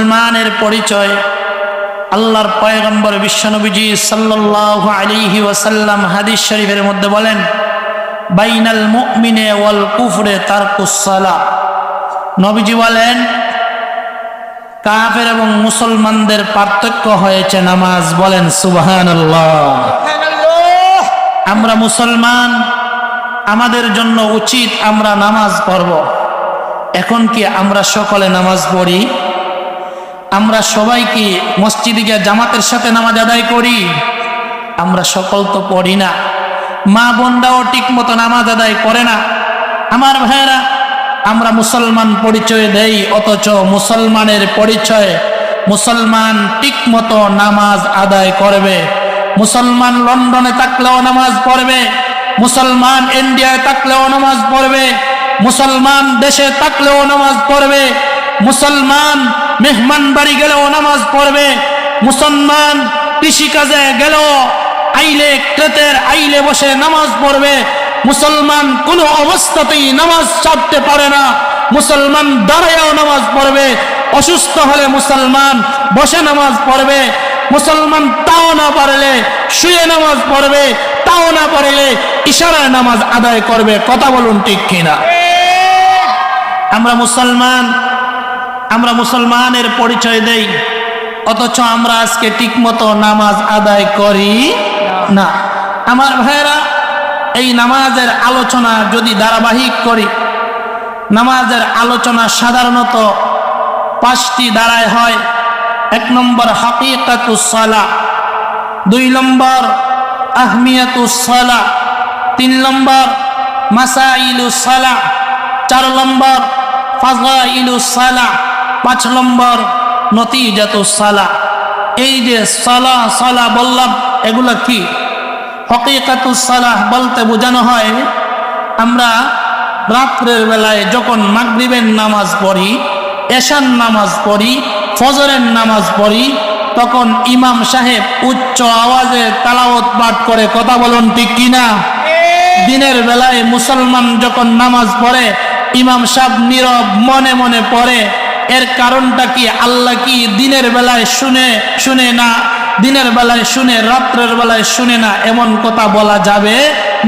মুসলমানের পরিচয় আল্লাহর পয়গম্বর বিশ্বনবীজি সাল্লাল্লাহু আলাইহি ওয়াসাল্লাম হাদিস শরীফের মধ্যে বলেন, বাইনাল মুমিনে ওয়াল কুফরে তারকুস সালাহ। নবীজি বলেন, কাফের এবং মুসলমানদের পার্থক্য হয়েছে নামাজ। বলেন সুবহানাল্লাহ। আমরা মুসলমান, আমাদের জন্য উচিত আমরা নামাজ পড়ব। এখন কি আমরা সকলে নামাজ পড়ি? আমরা সবাই কি মসজিদে গিয়ে জামাতের সাথে নামাজ আদায় করি? আমরা সকল তো পড়ি না। মা বোনরাও ঠিক মতো নামাজ আদায় করে না। আমার ভাইয়েরা, আমরা মুসলমান পরিচয় দেই, অথচ মুসলমানের পরিচয় মুসলমান ঠিক মতো নামাজ আদায় করবে। মুসলমান লন্ডনে থাকলেও নামাজ পড়বে, মুসলমান ইন্ডিয়ায় থাকলেও নামাজ পড়বে, মুসলমান দেশে থাকলেও নামাজ পড়বে, মুসলমান মেহমান বাড়ি গেলেও নামাজ পড়বে, মুসলমান কৃষিকাজে গেলেও আইলে ক্ষেতের আইলে বসে নামাজ পড়বে। মুসলমান কোনো অবস্থাতেই নামাজ ছাড়তে পারে না। মুসলমান দাঁড়ায়ও নামাজ পড়বে, অসুস্থ হলে মুসলমান বসে নামাজ পড়বে, মুসলমান তাও না পারলে শুয়ে নামাজ পড়বে, তাও না পারলে ইশারায় নামাজ আদায় করবে। কথা বলুন ঠিক কিনা? আমরা মুসলমানের পরিচয় দেই, অথচ আমরা আজকে ঠিক মতো নামাজ আদায় করি না। আমার ভাইয়েরা, এই নামাজের আলোচনা যদি ধারাবাহিক করি, নামাজের আলোচনা সাধারণত 5টি ধারায় হয়। 1 নম্বর হাকিকাতুস সালাহ, 2 নম্বর আহমিয়াতুস সালাহ, 3 নম্বর মাসাইলুস সালাহ, 4 নম্বর ফাযাইলুস সালাহ, 5 নম্বর নতিজাতুস সালাহ। এই যে সালাহ বললাম, এগুলা কি? হাকিকাতুস সালাহ বলতে বোঝানো হয়, আমরা রাত্রের বেলায় যখন মাগরিবের নামাজ পড়ি, এশার নামাজ পড়ি, ফজরের নামাজ পড়ি, তখন ইমাম সাহেব উচ্চ আওয়াজে তেলাওয়াত পাঠ করে। কথা বলুন ঠিক কিনা? দিনের বেলায় মুসলমান যখন নামাজ পড়ে, ইমাম সাহেব নীরব মনে মনে পড়ে। এর কারণটা কি? আল্লাহ কি দিনের বেলায় শুনে না? দিনের বেলায় শুনে, রাত্রের বেলায় শুনে না, এমন কথা বলা যাবে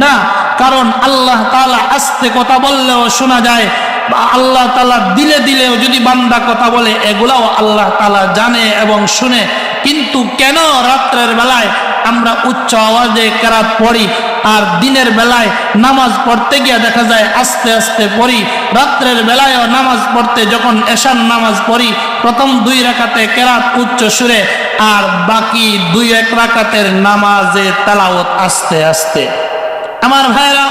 না। কারণ আল্লাহ তাআলা আস্তে কথা বললেও শোনা যায়, আল্লাহ তাআলা দিলেও যদি বান্দা কথা বলে, এগুলাও আল্লাহ তাআলা জানে এবং শুনে। কিন্তু কেন রাত্রের বেলায় আমরা উচ্চ আওয়াজে কেরাত পড়ি, আর দিনের বেলায় নামাজ পড়তে গিয়ে দেখা যায় আস্তে আস্তে পড়ি? রাত্রের বেলায়ও নামাজ পড়তে যখন এশার নামাজ পড়ি, প্রথম 2 রাকাতে কেরাত উচ্চ সুরে, আর বাকি 2-1 রাকাতের নামাজে তেলাওয়াত আস্তে আস্তে। আমার ভাইরা,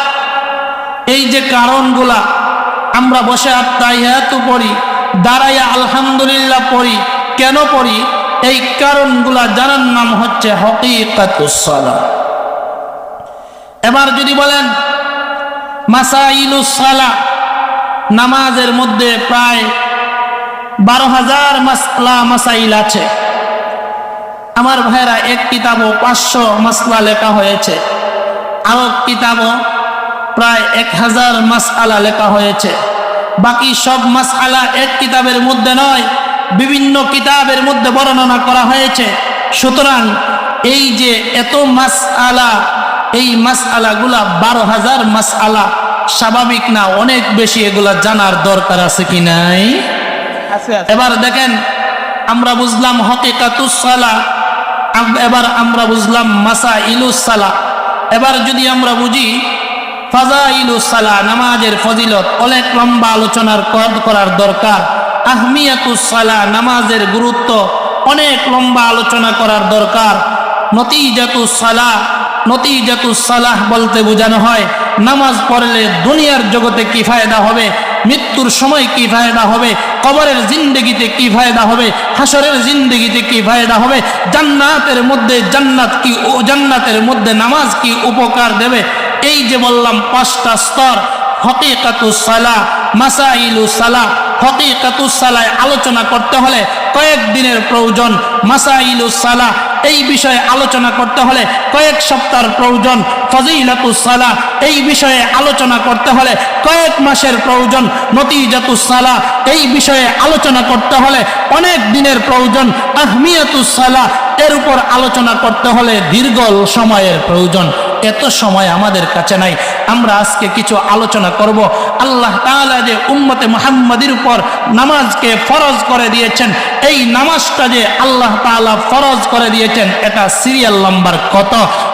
এই যে কারণগুলা, আমরা বসে আত্তাহিয়াতু পড়ি, দাঁড়াইয়া আলহামদুলিল্লাহ পড়ি, কেন পড়ি? এই কারণগুলা জানার নাম হচ্ছে হাকিকাতুস সালাহ। এবার যদি বলেন মাসাইলুস সালাহ, নামাজের মধ্যে প্রায় 12,000 মাসলা মাসাইল আছে। আমার ভাইরা, এক কিতাবও 500 মাসলা লেখা হয়েছে, আরো কিতাবও প্রায় 1000 মাসআলা লেখা হয়েছে। বাকি সব মাসআলা এক কিতাবের মধ্যে নয়, বিভিন্ন কিতাবের মধ্যে বর্ণনা করা হয়েছে। সুতরাং এই যে এত মাসআলা, এই মাসআলাগুলা 12,000 মাসআলা, স্বাভাবিক না, অনেক বেশি এগুলা জানার দরকার আছে কি নাই? এবার দেখেন, আমরা বুঝলাম হাকিকাতুস সালাহ, এবার আমরা বুঝলাম মাসাইলুস সালাহ। এবার যদি আমরা বুঝি ফাযাইলুস সালাহ, নামাজের ফজিলত, অনেক লম্বা আলোচনার করার দরকার। আহমিয়াতুস সালাহ, নামাজের গুরুত্ব, অনেক লম্বা আলোচনা করার দরকার। নতিজাতুস সালাহ বলতে বোঝানো হয়, নামাজ পড়লে দুনিয়ার জগতে কি ফায়দা হবে, মৃত্যুর সময় কি ফায়দা হবে, কবরের জিন্দেগিতে কি ফায়দা হবে, হাসরের জিন্দেগিতে কি ফায়দা হবে, জান্নাতের মধ্যে নামাজ কি উপকার দেবে। এই যে বললাম 5টা স্তর, হাকিকাতুস সালাহ, মাসাইলুস সালাহ। হাকিকাতুস সালাহ আলোচনা করতে হলে কয়েকদিনের প্রয়োজন, মাসাইলুস সালাহ এই বিষয়ে আলোচনা করতে হলে কয়েক সপ্তাহের প্রয়োজন। ফজিলাতুস সালাহ এই বিষয়ে আলোচনা করতে হলে কয়েক মাসের প্রয়োজন। নতিজাতুস সালাহ এই বিষয়ে আলোচনা করতে হলে অনেক দিনের প্রয়োজন। আহমিয়াতুস সালাহ এর উপর আলোচনা করতে হলে দীর্ঘ সময়ের প্রয়োজন। এত সময় আমাদের কাছে নাই। আমরা আজকে কিছু আলোচনা করব। আল্লাহ তাআলা যে উম্মতে মুহাম্মাদের উপর নামাজকে ফরজ করে দিয়েছেন, এই নামাজটা যে আল্লাহ তাআলা ফরজ করে দিয়েছেন, এটা সিরিয়াল নাম্বার কত?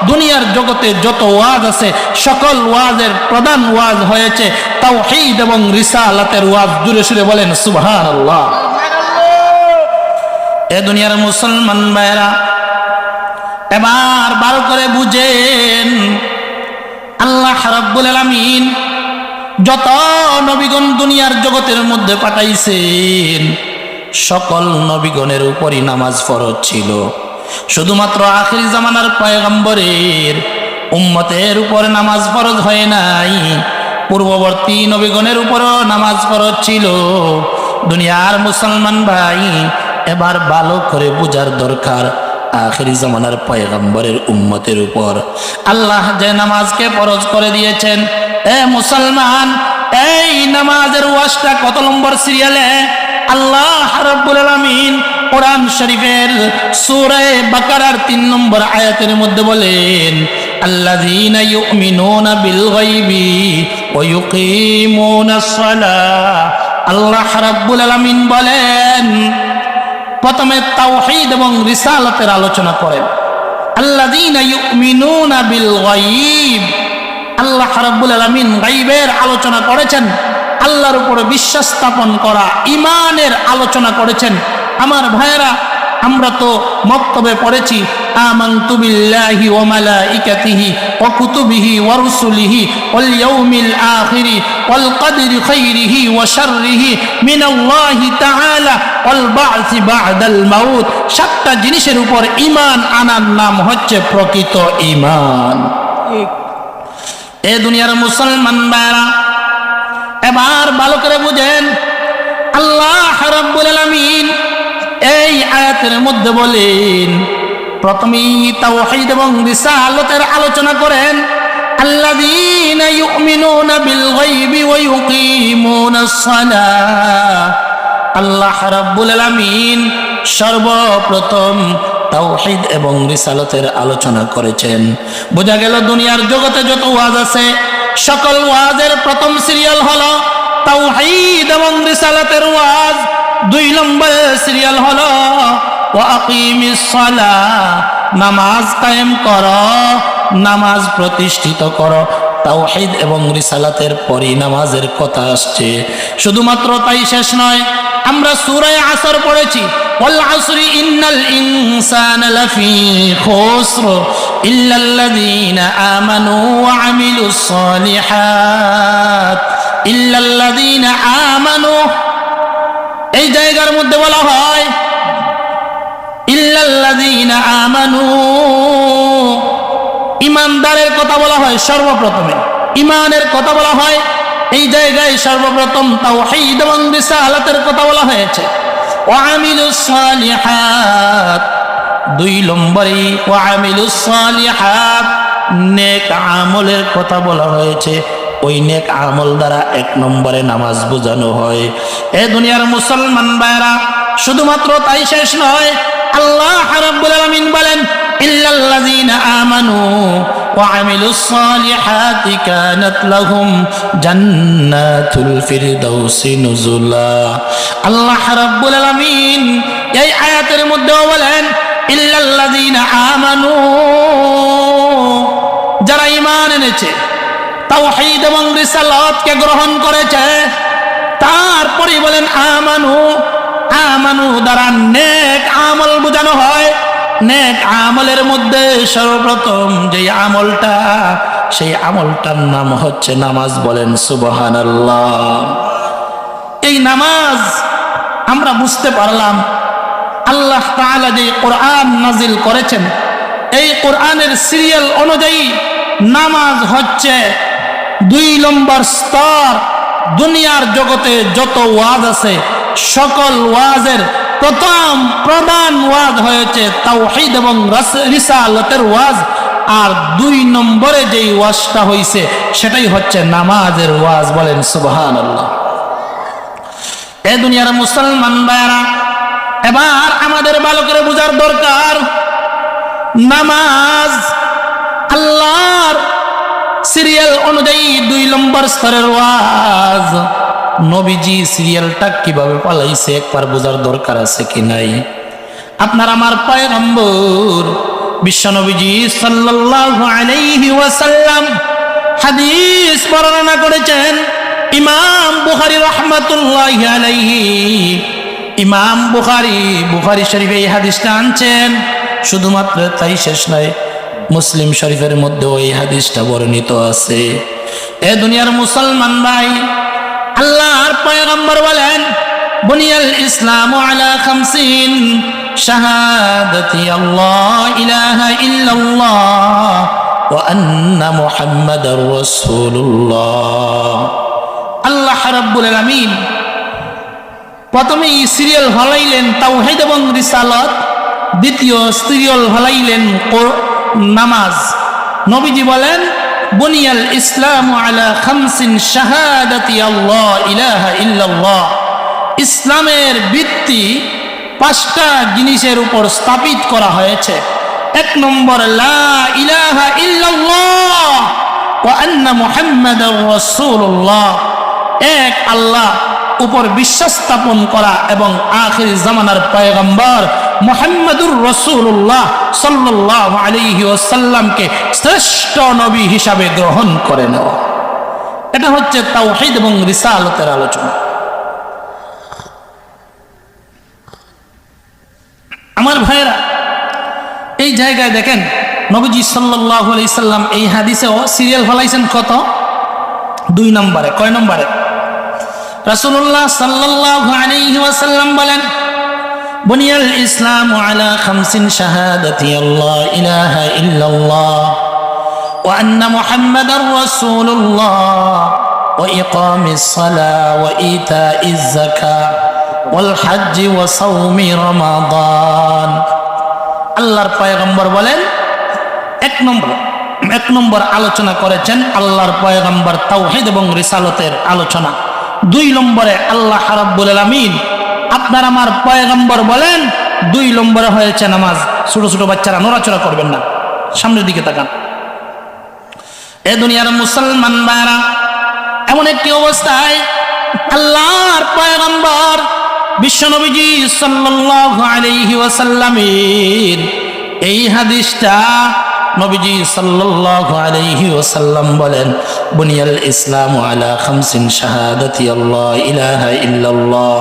দুনিয়ার জগতে যত ওয়াজ আছে সকল ওয়াজের প্রধান ওয়াজ হয়েছে তাওহীদ এবং রিসালাতের ওয়াজ। জোরে সুরে বলেন সুবহানাল্লাহ। এ দুনিয়ার মুসলমান ভাইরা, এবার ভালো করে বুঝেন, আল্লাহ রাব্বুল আলামিন যত নবীগণ দুনিয়ার জগতের মধ্যে পাঠাইছেন সকল নবীগণের উপরই নামাজ ফরজ ছিল। শুধুমাত্র আখিরি জামানার পয়গম্বরের উম্মতের উপর নামাজ ফরজ হয় নাই, পূর্ববর্তী নবীগণের উপরও নামাজ ফরজ ছিল। দুনিয়ার মুসলমান ভাই, এবার ভালো করে বুঝার দরকার, আখিরি জামানার পয়গম্বরের উম্মতের উপর আল্লাহ যে নামাজকে ফরজ করে দিয়েছেন, এ মুসলমান, এই নামাজের ওয়াজটা কত নম্বর সিরিয়ালে? আল্লাহ রাব্বুল আলামিন কোরআন শরীফের সূরা বাকারার 3 নম্বর আয়াতের মধ্যে বলেন, আল্লাযীনা ইউমিনুনা বিল গায়বি ওয়া ইউকিমুনাস সালাহ। আল্লাহ রাব্বুল আলামিন বলেন, প্রথমে তাওহীদ এবং রিসালাতের আলোচনা করেন। আল্লাযীনা ইউমিনুনা বিল গায়ব, আল্লাহ রাব্বুল আলামিন গায়বের আলোচনা করেছেন, আল্লাহর উপর বিশ্বাস স্থাপন করা, ঈমানের আলোচনা করেছেন। আমার ভাইয়েরা, আমরা তো মক্তবে পড়েছি আমানতু বিল্লাহি ওয়া মালাইকাতিহি ওয়া কুতুবিহি ওয়া রুসুলিহি ওয়াল ইয়াউমিল আখিরি ওয়াল কদরি খাইরিহি ওয়া শাররিহি মিনাল্লাহি তাআলা ওয়াল বা'সি বা'দাল মাউত। 7টা জিনিসের উপর ঈমান আনার নাম হচ্ছে প্রকৃত ঈমান। এ দুনিয়ার মুসলমান ভাইরা, এবার ভালো করে বুঝেন, আল্লাহ রাব্বুল আলামিন এই আয়াতের মধ্যে বলেন, প্রথমেই তাওহীদ এবং রিসালাতের আলোচনা করেন। আল্লাযীনা ইউমিনুনা বিল গায়বি ওয়া ইউকিমুনাস সালাহ। আল্লাহ রাব্বুল আলামিন সর্বপ্রথম তাওহীদ এবং রিসালাতের আলোচনা করেছেন। বোঝা গেল দুনিয়ার জগতে যত ওয়াজ আছে সকল ওয়াজের প্রথম সিরিয়াল হলো তাওহীদ এবং রিসালাতের ওয়াজ। 2 নম্বর সিরিয়াল হলো ওয়া আকিমিস সালাহ, নামাজ কায়েম করো, নামাজ প্রতিষ্ঠিত করো। তাওহীদ এবং রিসালাতের পরই নামাজের কথা আসছে। শুধুমাত্র তাই শেষ নয়, আমরা সূরা আসর পড়েছি, ওয়াল আসরি ইন্নাল ইনসানা লাফি খুসর ইল্লাল্লাযীনা আমানু ওয়া আমিলুস সালিহাত ইল্লাল্লাযীনা আমানু। এই জায়গার মধ্যে বলা হয় ইল্লাল্লাযীনা আমানু, ইমানদারের কথা বলা হয় সর্বপ্রথমে, ঈমানের কথা বলা হয় এই জায়গায় সর্বপ্রথম। তাওহীদ এবং রিসালাতের কথা বলা হয়েছে। ওয়া আমিলুস সালিহাত, 2 নম্বরে ওয়া আমিলুস সালিহাত, নেক আমলের কথা বলা হয়েছে। ওই নেক আমল দ্বারা 1 নম্বরে নামাজ বোঝানো হয়। এ দুনিয়ার মুসলমান ভাইরা, শুধুমাত্র তাই শেষ নয়, আল্লাহ রাব্বুল আলামিন বলেন ইল্লাল্লাযীনা আমানু ওয়া আমিলুস সালিহাতি কানাত লাহুম জান্নাতুল ফিরদাউসি নুজুলা। আল্লাহ রাব্বুল আলামিন এই আয়াতের মধ্যে বলেন ইল্লাল্লাযীনা আমানু, যারা ঈমান এনেছে, তাওহীদ এবং রিসালাতকে গ্রহণ করেছে, তারপরে বলেন আমানু। আমানু দ্বারা নেক আমল বোঝানো হয়। নেক আমলের মধ্যে সর্বপ্রথম যে আমলটা, সেই আমলটার নাম হচ্ছে নামাজ। বলেন সুবহানাল্লাহ। এই নামাজ আমরা বুঝতে পারলাম, আল্লাহ তাআলা যে কোরআন নাজিল করেছেন, এই কোরআনের সিরিয়াল অনুযায়ী নামাজ হচ্ছে 2 নম্বর স্তর। দুনিয়ার জগতে যত ওয়াজ আছে সকল ওয়াজের প্রথম প্রধান ওয়াজ হয়েছে তাওহীদ এবং রিসালাতের ওয়াজ, আর 2 নম্বরে যেই ওয়াজটা হয়েছে সেটাই হচ্ছে নামাজের ওয়াজ। বলেন সুবহানাল্লাহ। এ দুনিয়ার মুসলমান ভাইরা, এবার আমাদের ভালো করে বোঝার দরকার, নামাজ আল্লাহর সিরিয়াল অনুযায়ী 2 নম্বর স্তরের ওয়াজ। নবীজি সিরিয়ালটা কিভাবে পালাইছে একবার বোঝার দরকার আছে কি নাই? আপনার আমার পয়গম্বর বিশ্ব নবীজি সাল্লাল্লাহু আলাইহি ওয়াসাল্লাম হাদিস বর্ণনা করেছেন। ইমাম বুখারী রাহমাতুল্লাহি আলাইহি, ইমাম বুখারী শরীফে এই হাদিসটা আনছেন। শুধুমাত্র তাই শেষ নয়, মুসলিম শরীফের মধ্যে ওই হাদিসটা বর্ণিত আছে। এ দুনিয়ার মুসলমান ভাই, আল্লাহর পয়গম্বর বলেন, বুনিয়াল ইসলামু আলা 50 শাহাদাতি আল্লাহ ইলাহা ইল্লাল্লাহ ওয়া আন্না মুহাম্মাদার রাসূলুল্লাহ। আল্লাহ রাব্বুল আলামিন প্রথমেই সিরিয়াল হলাইলেন তাওহীদ এবং রিসালাত, দ্বিতীয় সিরিয়াল হলাইলেন নামাজ। নবীজি বলেন, বুনিয়াল ইসলামু আলা 50 শাহাদাতি আল্লাহ ইলাহা ইল্লাল্লাহ। ইসলামের ভিত্তি 5টা জিনিসের উপর স্থাপিত করা হয়েছে। 1 নম্বর, লা ইলাহা ইল্লাল্লাহ ওয়া আন্না মুহাম্মাদার রাসূলুল্লাহ। এক আল্লাহ উপর বিশ্বাস স্থাপন করা এবং আখির জামানার পয়গম্বর মুহাম্মাদুর রাসূলুল্লাহ সাল্লাল্লাহু আলাইহি ওয়াসাল্লামকে শ্রেষ্ঠ নবী হিসাবে গ্রহণ করে নেওয়া। এটা হচ্ছে তাওহীদ এবং রিসালাতের আলোচনা। আমার ভাইরা, এই জায়গায় দেখেন নবীজি সাল্লাল্লাহু আলাইহি সাল্লাম এই হাদিসেও সিরিয়াল ফলাইছেন কত? 2 নম্বরে। কয় নম্বরে? রাসূলুল্লাহ সাল্লাল্লাহু আলাইহি ওয়াসাল্লাম বলেন, বুনিয়াল ইসলামু আলা 50 শাহাদাতি আল্লাহ ইলাহা ইল্লাল্লাহ ওয়া আন্না মুহাম্মাদার রাসূলুল্লাহ ওয়া ইকামিস সালাহ ওয়া ইতাইজ যাকাত ওয়াল হজ্জ ওয়া সাওমি রমাদান। আল্লাহর পয়গম্বর বলেন, 1 নম্বর আলোচনা করেছেন আল্লাহর পয়গম্বর তাওহীদ এবং রিসালাতের আলোচনা। 2 নম্বরে আল্লাহ রাব্বুল আলামিন আপনার আমার পয়গম্বর বলেন, 2 নম্বরে হয়েছে নামাজ। ছোট ছোট বাচ্চারা নড়াচড়া করবেন না, সামনের দিকে তাকান। এ দুনিয়ার মুসলমান ভাইরা, এমন একটি অবস্থায় আল্লাহর পয়গম্বর বিশ্বনবীজি সাল্লাল্লাহু আলাইহি ওয়াসাল্লামের এই হাদিসটা নবীজি সাল্লাল্লাহু আলাইহি ওয়াসাল্লাম বলেন, বুনিয়াল ইসলামু আলা 50 শাহাদাতি আল্লাহ ইলাহা ইল্লাল্লাহ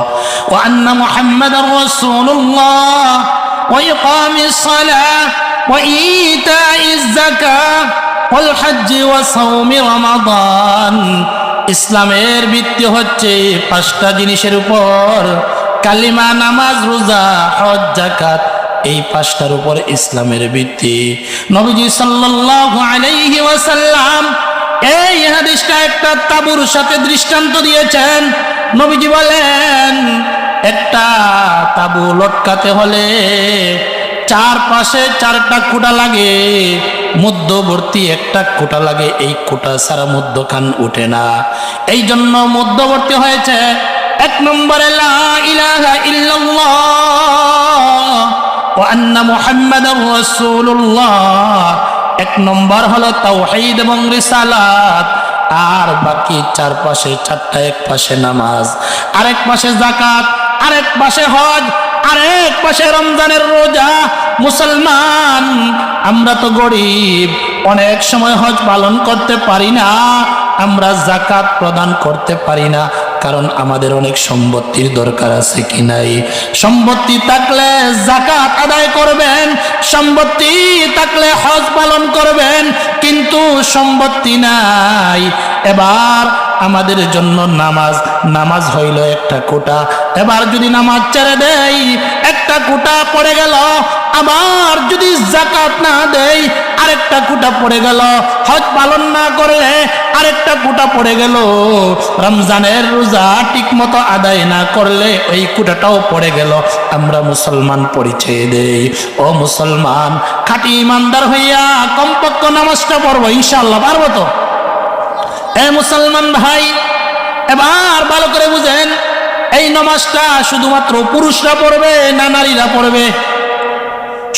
ওয়া আন্না মুহাম্মাদার রাসূলুল্লাহ ওয়া ইকামিস সালাহ ওয়া ইতাইজ যাকাত ওয়াল হজ্জ ওয়া সাওমি রমাদান। ইসলামের ভিত্তি হচ্ছে 5টা জিনিসের উপর, কালিমা, নামাজ, রোজা, হজ, যাকাত। এই 5টার উপর ইসলামের ভিত্তি। নবীজি সাল্লাল্লাহু আলাইহি ওয়াসাল্লাম এই হাদিসটা একটা তাবুর সাথে দৃষ্টান্ত দিয়েছেন। নবীজি বলেন, একটা তাবু লটকাতে হলে 4 পাশে 4টা খুঁটা লাগে, মধ্যবর্তী একটা খুঁটা লাগে। এই খুঁটা ছাড়া মধ্যখান উঠে না, এই জন্য মধ্যবর্তী হয়েছে 1 নম্বরে লা ইলাহা ইল্লাল্লাহ ওয়া আন্না মুহাম্মাদার রাসূলুল্লাহ। 1 নম্বর হলো তাওহীদ এবং রিসালাত, আর বাকি 4 পাশে 4টা, এক পাশে নামাজ, আরেক পাশে যাকাত, আরেক পাশে হজ, আরেক পাশে রমজানের রোজা। মুসলমান আমরা তো গরিব, অনেক সময় হজ পালন করতে পারি না, আমরা যাকাত প্রদান করতে পারি না, কারণ আমাদের অনেক সম্পত্তির দরকার আছে কি নাই? সম্পত্তি থাকলে যাকাত আদায় করবেন, সম্পত্তি থাকলে হজ পালন করবেন, কিন্তু সম্পত্তি নাই। এবার আমাদের জন্য নামাজ, নামাজ হইল একটা কোটা। এবার যদি নামাজ ছেড়ে দেই একটা কোটা পড়ে গেল, আবার যদি যাকাত না দেই আরেকটা কোটা পড়ে গেল, হজ পালন না করলে আরেকটা কোটা পড়ে গেল, রমজানের রোজা ঠিক মতো আদায় না করলে ওই কোটাটাও পড়ে গেল। আমরা মুসলমান পরিচয় দেই। ও মুসলমান, খাঁটি ইমানদার হইয়া কমপক্ষে নামাজটা পড়বো ইনশাআল্লাহ, পারবো তো? এ মুসলমান ভাই, এবার ভালো করে বুঝেন, এই নামাজটা শুধুমাত্র পুরুষরা পড়বে না নারীরা পড়বে?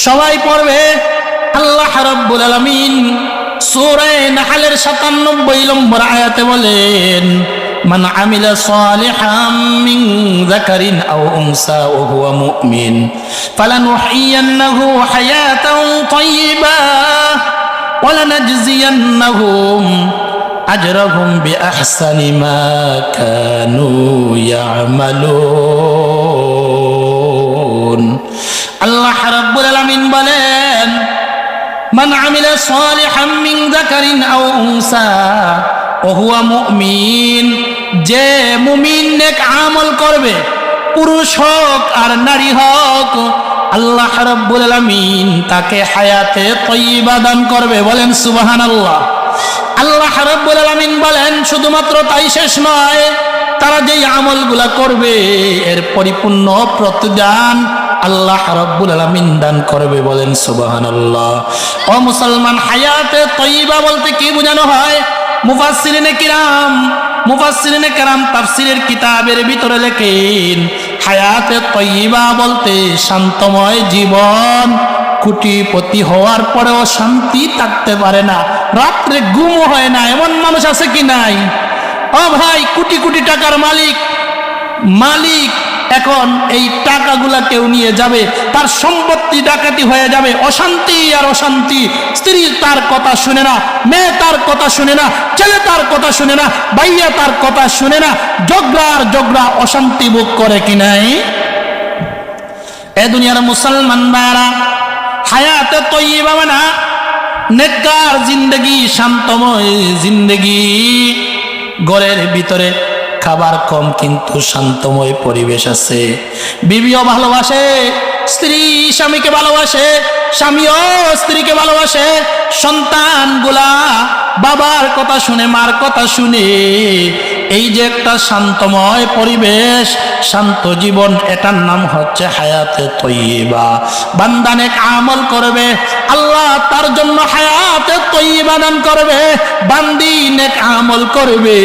সবাই পড়বে। আল্লাহ রাব্বুল আলামিন সূরা নাহলের ৯৭ নম্বর আয়াতে বলেন, মান আমিলা সালিহাম মিন যাকারিন আও উনসা ওয়া হুয়া মুমিন ফালানুহইয়ান্নাহু হায়াতান তাইয়্যিবা ওয়া লানাজজিয়ান্নাহুম আজরাহুম বিআহসানি মা কানু ইয়ামালুন। আল্লাহ রাব্বুল আলামিন বলেন, মান আমিলা সালিহাম মিন যাকারিন আও উনসা ওয়া হুয়া মুমিন, যে মুমিন নেক আমল করবে, পুরুষ হোক আর নারী হোক, আল্লাহ রাব্বুল আলামিন তাকে হায়াতে তাইয়্যিবা দান করবে। বলেন সুবহানাল্লাহ। আল্লাহ রাব্বুল আলামিন বলেন, শুধুমাত্র তাই শেষ নয়, তারা যেই আমলগুলা করবে এর পরিপূর্ণ প্রতিদান আল্লাহ রাব্বুল আলামিন দান করবে। বলেন সুবহানাল্লাহ। ও মুসলমান, হায়াতে তাইয়্যিবা বলতে কি বোঝানো হয়? মুফাসসিরিনে কেরাম তাফসীরের কিতাবের ভিতরে লেখেন, হায়াতে তাইয়্যিবা বলতে শান্তময় জীবন। কোটিপতি হওয়ার পরেও শান্তি থাকতে পারে না, রাত্রে ঘুমও হয় না, এমন মানুষ আছে কি নাই? ও ভাই, কোটি কোটি টাকার মালিক এখন এই টাকাগুলা কেউ নিয়ে যাবে, তার সম্পত্তি ডাকাতি হয়ে যাবে, অশান্তি আর অশান্তি। স্ত্রী তার কথা শুনে না, মেয়ে তার কথা শুনে না, ছেলে তার কথা শুনে না, ভাইয়া তার কথা শুনে না, ঝগড়া অশান্তি ভোগ করে কি নাই? এ দুনিয়ার মুসলমান ভাইরা, হায়াতে তাইয়্যিবা মানে নেককার জিন্দেগি, শান্তময় জিন্দেগি। ঘরের ভিতরে খাবার কম কিন্তু শান্তময় পরিবেশ আছে। বিবিও ভালোবাসে, স্ত্রী স্বামীকে ভালোবাসে, স্বামীও স্ত্রীকে ভালোবাসে, সন্তানগুলা বাবার কথা শুনে, মার কথা শুনে। এই যে একটা শান্তময় পরিবেশ, শান্ত জীবন, এটার নাম হচ্ছে হায়াতে তাইয়্যিবা। বান্দা নেক আমল করবে, আল্লাহ তার জন্য হায়াতে তাইয়্যিবা দান করবে। বান্দি নেক আমল করবে,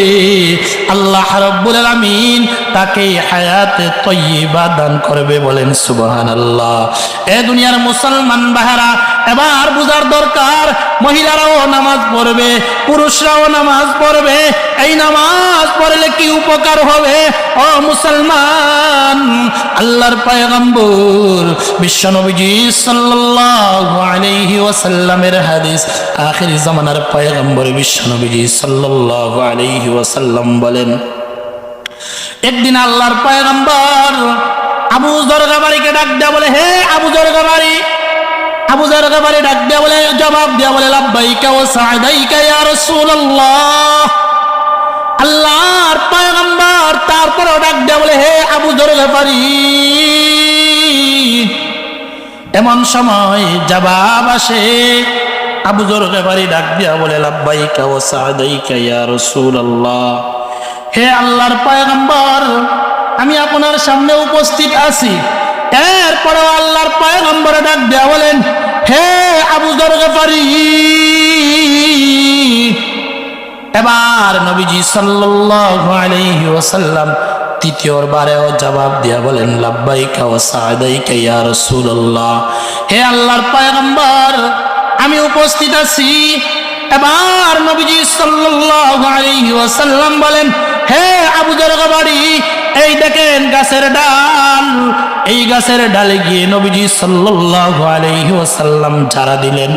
আল্লাহ রাব্বুল আলামিন তাকে হায়াতে তাইয়্যিবা দান করবে। বলেন সুবহানাল্লাহ। এ দুনিয়ার মুসলমান ভাইরা, এবার বুঝার দরকার, মহিলারাও নামাজ পড়বে, পুরুষরাও নামাজ পড়বে। এই নামাজ পড়লে কি উপকার হবে? ও মুসলমান, আল্লাহর পয়গম্বর বিশ্বনবীজি সাল্লাল্লাহু আলাইহি ওয়াসাল্লামের হাদিস, আখির জামানার পয়গম্বর বিশ্বনবীজি সাল্লাল্লাহু আলাইহি ওয়াসাল্লাম বলেন, একদিন আল্লাহর পয়গম্বর আবু যর গফারিকে ডাক দেয়া বলে, হে আবু যর গফারি। আবু যর গফারি ডাক দেয়া বলে, জবাব দেয়া বলে, লাব্বাইকা ওয়া সা'দাইকা ইয়া রাসূলুল্লাহ। আল্লাহর পয়গম্বর তারপরও ডাক দেয়া বলে, হে আবু যর গফারি। এমন সময় জবাব আসে, আবু যর গফারি ডাক দেয়া বলে, লাব্বাইকা ওয়া সা'দাইকা ইয়া রাসূলুল্লাহ। হে আল্লাহর পয়গম্বর, আমি আপনার সামনে উপস্থিত আছি। এরপরেও আল্লাহর পয়গম্বর ডাক দেয়া বলেন, হে আবু যর গফারি। এবার নবীজি সাল্লাল্লাহু আলাইহি ওয়াসাল্লাম তৃতীয়বারেও জবাব দিয়া বলেন, লাব্বাইকা ওয়া সা'দাইকা ইয়া রাসূলুল্লাহ। হে আল্লাহর পয়গম্বর, আমি উপস্থিত আছি। এবার নবীজি সাল্লাল্লাহু আলাইহি ওয়াসাল্লাম বলেন, হে আবু যর গফারি, এই দেখেন গাছের ডাল। এই গাছের ডালে গিয়ে নবীজি সাল্লাল্লাহু আলাইহি ওয়াসাল্লাম ঝাড়া দিলেন।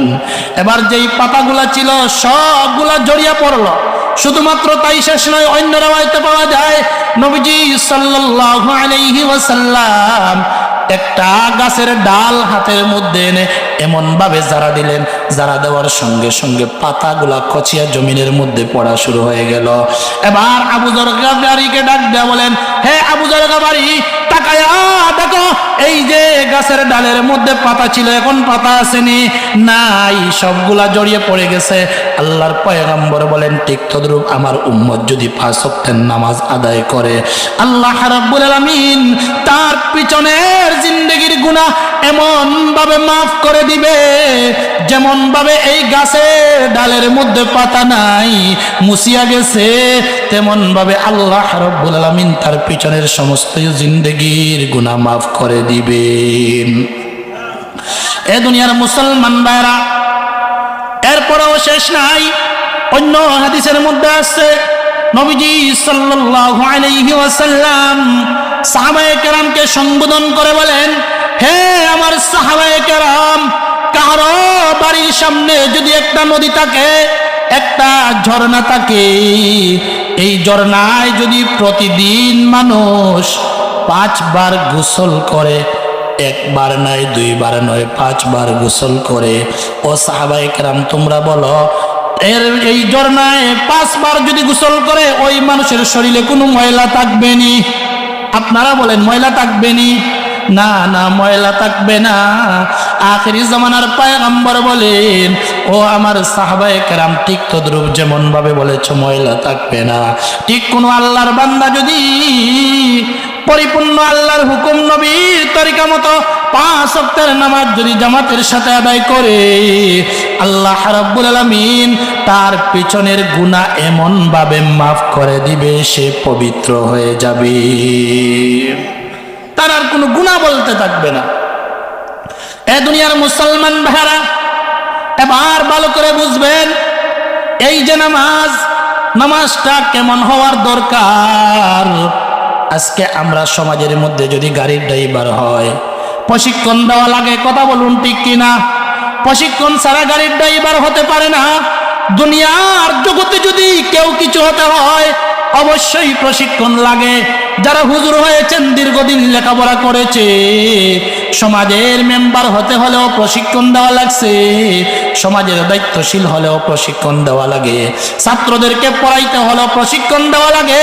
এবার যেই পাতাগুলা ছিল সবগুলা জড়িয়ে পড়লো। শুধুমাত্র তাই শেষ নয়, অন্য রাওয়ায়াতে পাওয়া যায় নবীজি সাল্লাল্লাহু আলাইহি ওয়াসাল্লাম একটা গাছের ডাল হাতের মধ্যে এনে এমন ভাবে ঝাড়া দিলেন, যারা দেওয়ার সঙ্গে সঙ্গে পাতাগুলা কচিয়া জমিনের মধ্যে পড়া শুরু হয়ে গেল। এবার আবু যর গফারীকে ডাক দেয়া বলেন, হে আবু যর গফারী, তাকায়া দেখো, এই যে গাছের ডালের মধ্যে পাতা ছিল, এখন পাতা আসেনি, নাই, সবগুলা জড়িয়ে পড়ে গেছে। আল্লাহর পয়গম্বর বলেন, ঠিক তদ্রূপ আমার উম্মত যদি 5 ওয়াক্তের নামাজ আদায় করে, আল্লাহ রাব্বুল আলামিন তার পিছনের জিন্দেগির গুনাহ এমন ভাবে মাফ করে দিবে, যেমন ভাবে এই গাছের ডালের মধ্যে পাতা নাই, মুছিয়া গেছে, তেমন ভাবে আল্লাহ রাব্বুল আলামিন তার পিছনের সমস্ত জিন্দেগির গুনাহ মাফ করে দিবেন। এ দুনিয়ার মুসলমান ভাইরা, এরপরেও শেষ নাই। অন্য হাদিসের মধ্যে আছে, নবীজি সাল্লাল্লাহু আলাইহি ওয়াসাল্লাম সাহাবায়ে কেরামকে সম্বোধন করে বলেন, হে আমার সাহাবায়ে কেরাম, কারো বাড়ির সামনে যদি একটা নদী থাকে, একটা ঝর্ণা থাকে, এই ঝর্ণায় যদি প্রতিদিন মানুষ 5 বার গোসল করে, 1 বার নয়, 2 বার নয়, 5 বার গোসল করে, ও সাহাবায়ে কেরাম তোমরা বলো, এই ঝর্ণায় 5 বার যদি গোসল করে, ওই মানুষের শরীরে কোনো ময়লা থাকবে নি? আপনারা বলেন, ময়লা থাকবে নি? না না, ময়লা থাকবে না। আখিরি জামানার পয়গম্বর বলেন, ও আমার সাহাবায়ে কেরাম, ঠিক তদ্রূপ যেমন ভাবে বলেছ ময়লা থাকবে না, ঠিক কোন আল্লাহর বান্দা যদি পরিপূর্ণ আল্লাহর হুকুম নবীর তরিকা মতো 5 ওয়াক্তের নামাজ যদি জামাতের সাথে আদায় করে, আল্লাহ রাব্বুল আলামিন তার পিছনের গুনাহ এমন ভাবে মাফ করে দিবে, সে পবিত্র হয়ে যাবে, তার আর কোনো গুনাহ বলতে থাকবে না। এ দুনিয়ার মুসলমান ভাইরা, এবার ভালো করে বুঝবেন, এই যে নামাজটা কেমন হওয়ার দরকার। আজকে আমরা সমাজের মধ্যে যদি গাড়ির ড্রাইভার হয়, প্রশিক্ষণ দেওয়া লাগে, কথা বলুন ঠিক কিনা? প্রশিক্ষণ ছাড়া গাড়ির ড্রাইভার হতে পারে না। দুনিয়ার জগতে যদি কেউ কিছু হতে হয়, অবশ্যই প্রশিক্ষণ লাগে। যারা হুজুর হয়েছেন, দীর্ঘদিন লেখাপড়া করেছে, সমাজের মেম্বার হতে হলেও প্রশিক্ষণ দেওয়া লাগছে, সমাজের দায়িত্বশীল হলেও প্রশিক্ষণ দেওয়া লাগে, ছাত্রদেরকে পড়াইতে হলেও প্রশিক্ষণ দেওয়া লাগে।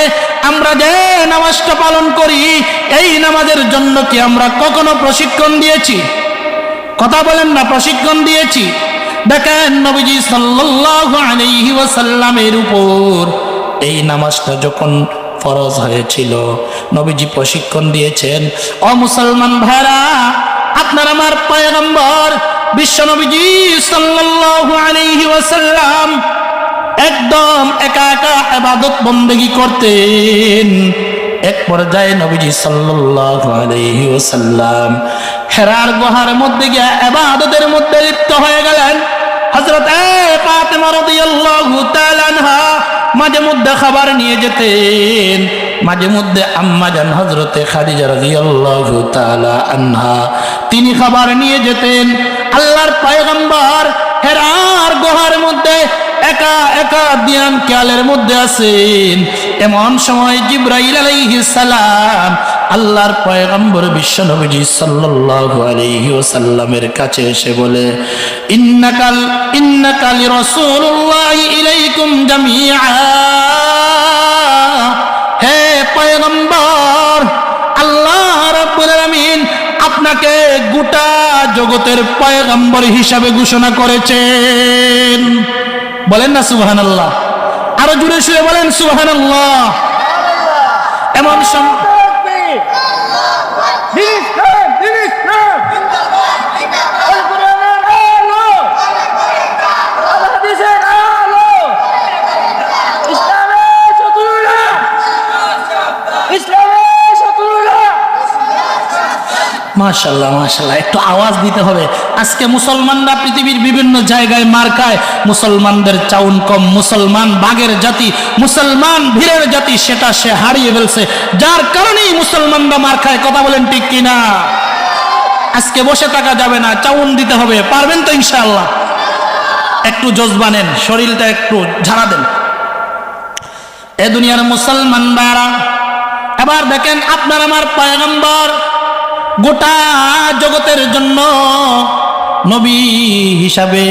আমরা যে নামাজটা পালন করি, এই নামাজের জন্য কি আমরা কখনো প্রশিক্ষণ দিয়েছি? কথা বলেন না, প্রশিক্ষণ দিয়েছি? দেখেন, নবীজি সাল্লাল্লাহু আলাইহি ওয়াসাল্লামের উপর এই নামাজটা যখন ফরজ হয়েছিল, নবীজি প্রশিক্ষণ দিয়েছেন। ও মুসলমান ভাইরা, আপনার আমার পয়গম্বর বিশ্ব নবীজি সাল্লাল্লাহু আলাইহি ওয়াসাল্লাম একদম একা একা ইবাদত বন্দেগী করতেন। এক পর্যায়ে নবীজি সাল্লাল্লাহু আলাইহি ওয়াসাল্লাম হেরার গুহার মধ্যে গিয়ে ইবাদতের মধ্যে লিপ্ত হয়ে গেলেন। হযরত ফাতেমা রাদিয়াল্লাহু তাআলা আনহা মাঝে মধ্যে খাবার নিয়ে যেতেন, মাঝে মধ্যে আম্মা জান হযরত খাদিজা রাদিয়াল্লাহু তাআলা আনহা তিনি খাবার নিয়ে যেতেন। আল্লাহর পয়গম্বর হেরার গুহার মধ্যে একা একা ধ্যান খেয়ালের মধ্যে আছেন। এমন সময় জিবরাইল আলাইহিস সালাম আল্লাহর পয়গম্বর বিশ্ব নবীজি সাল্লাল্লাহু আলাইহি ওয়াসাল্লামের কাছে এসে বলে, ইন্নাকা লিরাসূলুল্লাহি ইলাইকুম জামিআ। হে পয়গম্বর, আল্লাহ রাব্বুল আলামিন আপনাকে গোটা জগতের পয়গম্বর হিসাবে ঘোষণা করেছেন। বলেন না সুবহানাল্লাহ? আরো জোরে সুরে বলেন সুবহানাল্লাহ। এমন মাশাআল্লাহ মাশাআল্লাহ, একটু আওয়াজ দিতে হবে। আজকে মুসলমানরা পৃথিবীর বিভিন্ন জায়গায় মার খায়, মুসলমানদের চাউন কম, মুসলমান বাঘের জাতি, মুসলমান ভীরের জাতি, সেটা সে হারিয়ে ফেলছে, যার কারণেই মুসলমানরা মার খায়। কথা বলেন ঠিক কিনা? আজকে বসে থাকা যাবে না, চাউন দিতে হবে। পারবেন তো ইনশাআল্লাহ? একটু জজবা নেন, শরীরটা একটু ঝাড়া দেন। এ দুনিয়ার মুসলমান ভাইরা, এবার দেখেন, আপনার আমার পয়গম্বর গোটা জগতের জন্য নবী হিসাবে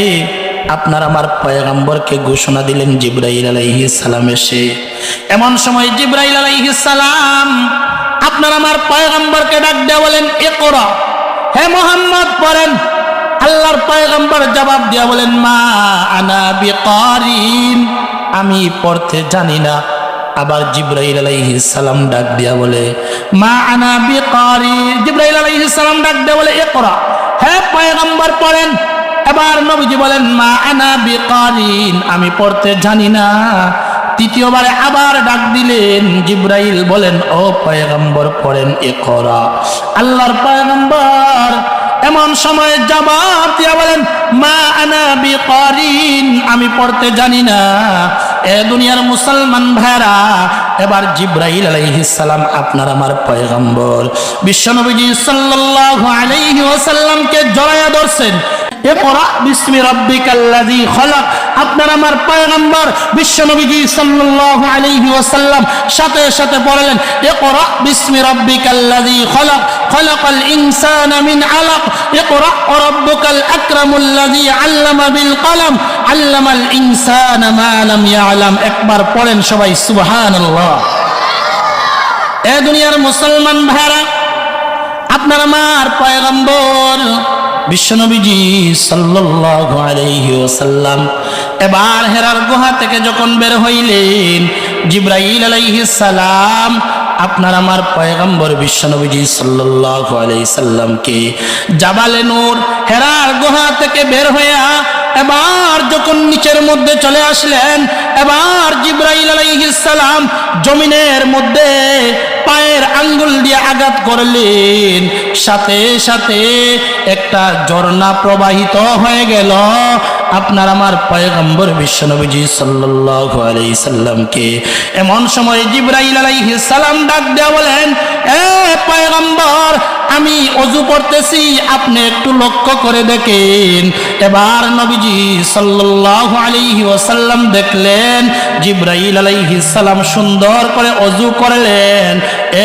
আপনার আমার পয়গম্বরকে ঘোষণা দিলেন জিবরাইল আলাইহিস সালাম এসে। এমন সময় জিবরাইল আলাইহিস সালাম আপনার আমার পয়গম্বরকে ডাক দিয়ে বলেন ইকরা, হে মুহাম্মদ পড়েন। আল্লাহর পয়গম্বর জবাব দিয়া বলেন মা আনা বিকারিন, আমি পড়তে জানি না। আবার জিবরাইল আলাইহিস সালাম ডাক দিয়া বলে মা আনা বিকারি, জিবরাইল আলাইহিস সালাম ডাক দিয়া বলে ইকরা, হে পয়গম্বর পড়েন। এবার নবীজি বলেন মা আনা বিকারিন, আমি পড়তে জানি না। তৃতীয়বারে আবার ডাক দিলেন, জিবরাইল বলেন ও পয়গম্বর পড়েন ইকরা। আল্লাহর পয়গম্বর এমন সময় জবাব দিয়া বলেন মা আনা বিকারিন, আমি পড়তে জানি না। এ দুনিয়ার মুসলমান ভাইরা, এবার জিবরাইল আলাইহিস সালাম আপনার আমার পয়গম্বর বিশ্বনবীজি সাল্লাল্লাহু আলাইহি ওয়াসাল্লামকে জড়ায়া ধরছেন। ইকরা বিসমি রাব্বিকাল্লাযী খলাক। আপনার আমার পয়গম্বর বিশ্বনবীজি সাল্লাল্লাহু আলাইহি ওয়াসাল্লাম সাথে সাথে পড়লেন ইকরা বিসমি রাব্বিকাল্লাযী খলাক, খলাকাল ইনসানা মিন আলাক, ইকরা ওয়া রাব্বুকাল আকরামুল্লাযী আল্লামা বিল কলম, আল্লামাল ইনসানা মা লাম ইয়ালাম। একবার পড়েন সবাই সুবহানাল্লাহ। এ দুনিয়ার মুসলমান ভাইরা, আপনার আমার পয়গম্বর বিশ্বনবীজি সাল্লাল্লাহু আলাইহি ওয়াসাল্লাম এবার হেরার গুহা থেকে যখন বের হইলেন, জিবরাইল আলাইহিস সালাম আপনার আমার পয়গম্বর বিশ্বনবীজি সাল্লাল্লাহু আলাইহি সাল্লামকে জাবালে নূর হেরার গুহা থেকে বের হইয়া এবার যখন নিচের মধ্যে চলে আসলেন, এবার জিবরাইল আলাইহিস সালাম জমিনের মধ্যে পায়ের আঙ্গুল দিয়ে আঘাত করলেন, সাথে সাথে একটা ঝর্ণা প্রবাহিত হয়ে গেল। আপনার আমার পয়গম্বর বিশ্বনবীজি সাল্লাল্লাহু আলাইহি সাল্লামকে এমন সময় জিবরাইল আলাইহিস সালাম ডাক দেয়া বলেন এ পয়গম্বর, আমি ওযু করতেছি, আপনি একটু লক্ষ্য করে দেখেন। এবার নবীজি সাল্লাল্লাহু আলাইহি ওয়াসাল্লাম দেখলেন জিবরাইল আলাইহিস সালাম সুন্দর করে ওযু করলেন।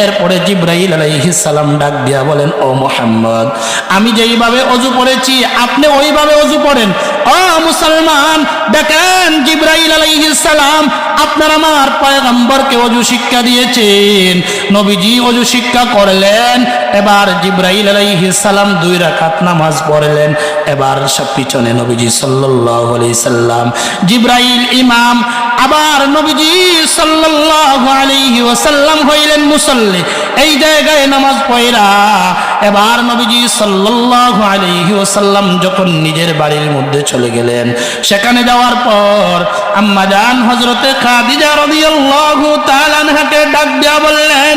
এরপরে জিবরাইল আলাইহিস সালাম ডাক দিয়া বলেন ও মুহাম্মদ, আমি যেইভাবে ওযু করেছি আপনি ওইভাবে ওযু করেন। ও মুসলমান, দেখেন জিবরাইল আলাইহিস সালাম আপনার আমার পয়গম্বরকে ওযু শিক্ষা দিয়েছেন। নবীজি ওযু শিক্ষা করলেন। এবার জিবরাইল আলাইহিস সালাম 2 রাকাত নামাজ পড়লেন। এবার সব পিছনে নবীজি সাল্লাল্লাহু আলাইহি সাল্লাম, জিবরাইল ইমাম, আবার নবীজি সাল্লাল্লাহু আলাইহি ওয়াসাল্লাম হইলেন মুসল্লি। এই জায়গায় নামাজ পড়া এবার নবীজি সাল্লাল্লাহু আলাইহি ওয়াসাল্লাম যখন নিজের বাড়ির মধ্যে চলে গেলেন, সেখানে যাওয়ার পর আম্মা জান হযরতে খাদিজা রাদিয়াল্লাহু তাআলা আনহাকে ডাক দিয়া বললেন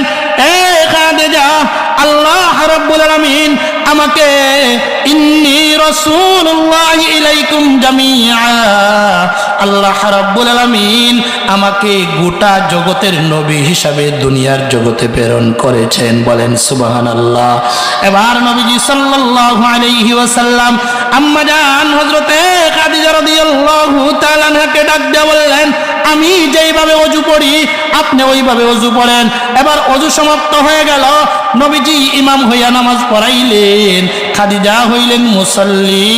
এ খাদিজা, আল্লাহ রাব্বুল আলামিন আমাকে ইন্নী রাসূলুল্লাহ ইলাইকুম জামিআ, আল্লাহ রাব্বুল আলামিন আমাকে গোটা জগতের নবী হিসাবে দুনিয়ার জগতে প্রেরণ করেছেন। বলেন সুবহানাল্লাহ। এবার নবীজি সাল্লাল্লাহু আলাইহি ওয়াসাল্লাম আম্মা জান হযরতে খাদিজা রাদিয়াল্লাহু তাআলা আনহাকে ডাক দিয়ে বললেন আমি যেইভাবে ওযু করি আপনি ওইভাবে ওযু পড়েন। এবার ওযু সমাপ্ত হয়ে গেল, নবীজি ইমাম হইয়া নামাজ পড়াইলেন, খাদিজা হইলেন মুসল্লি।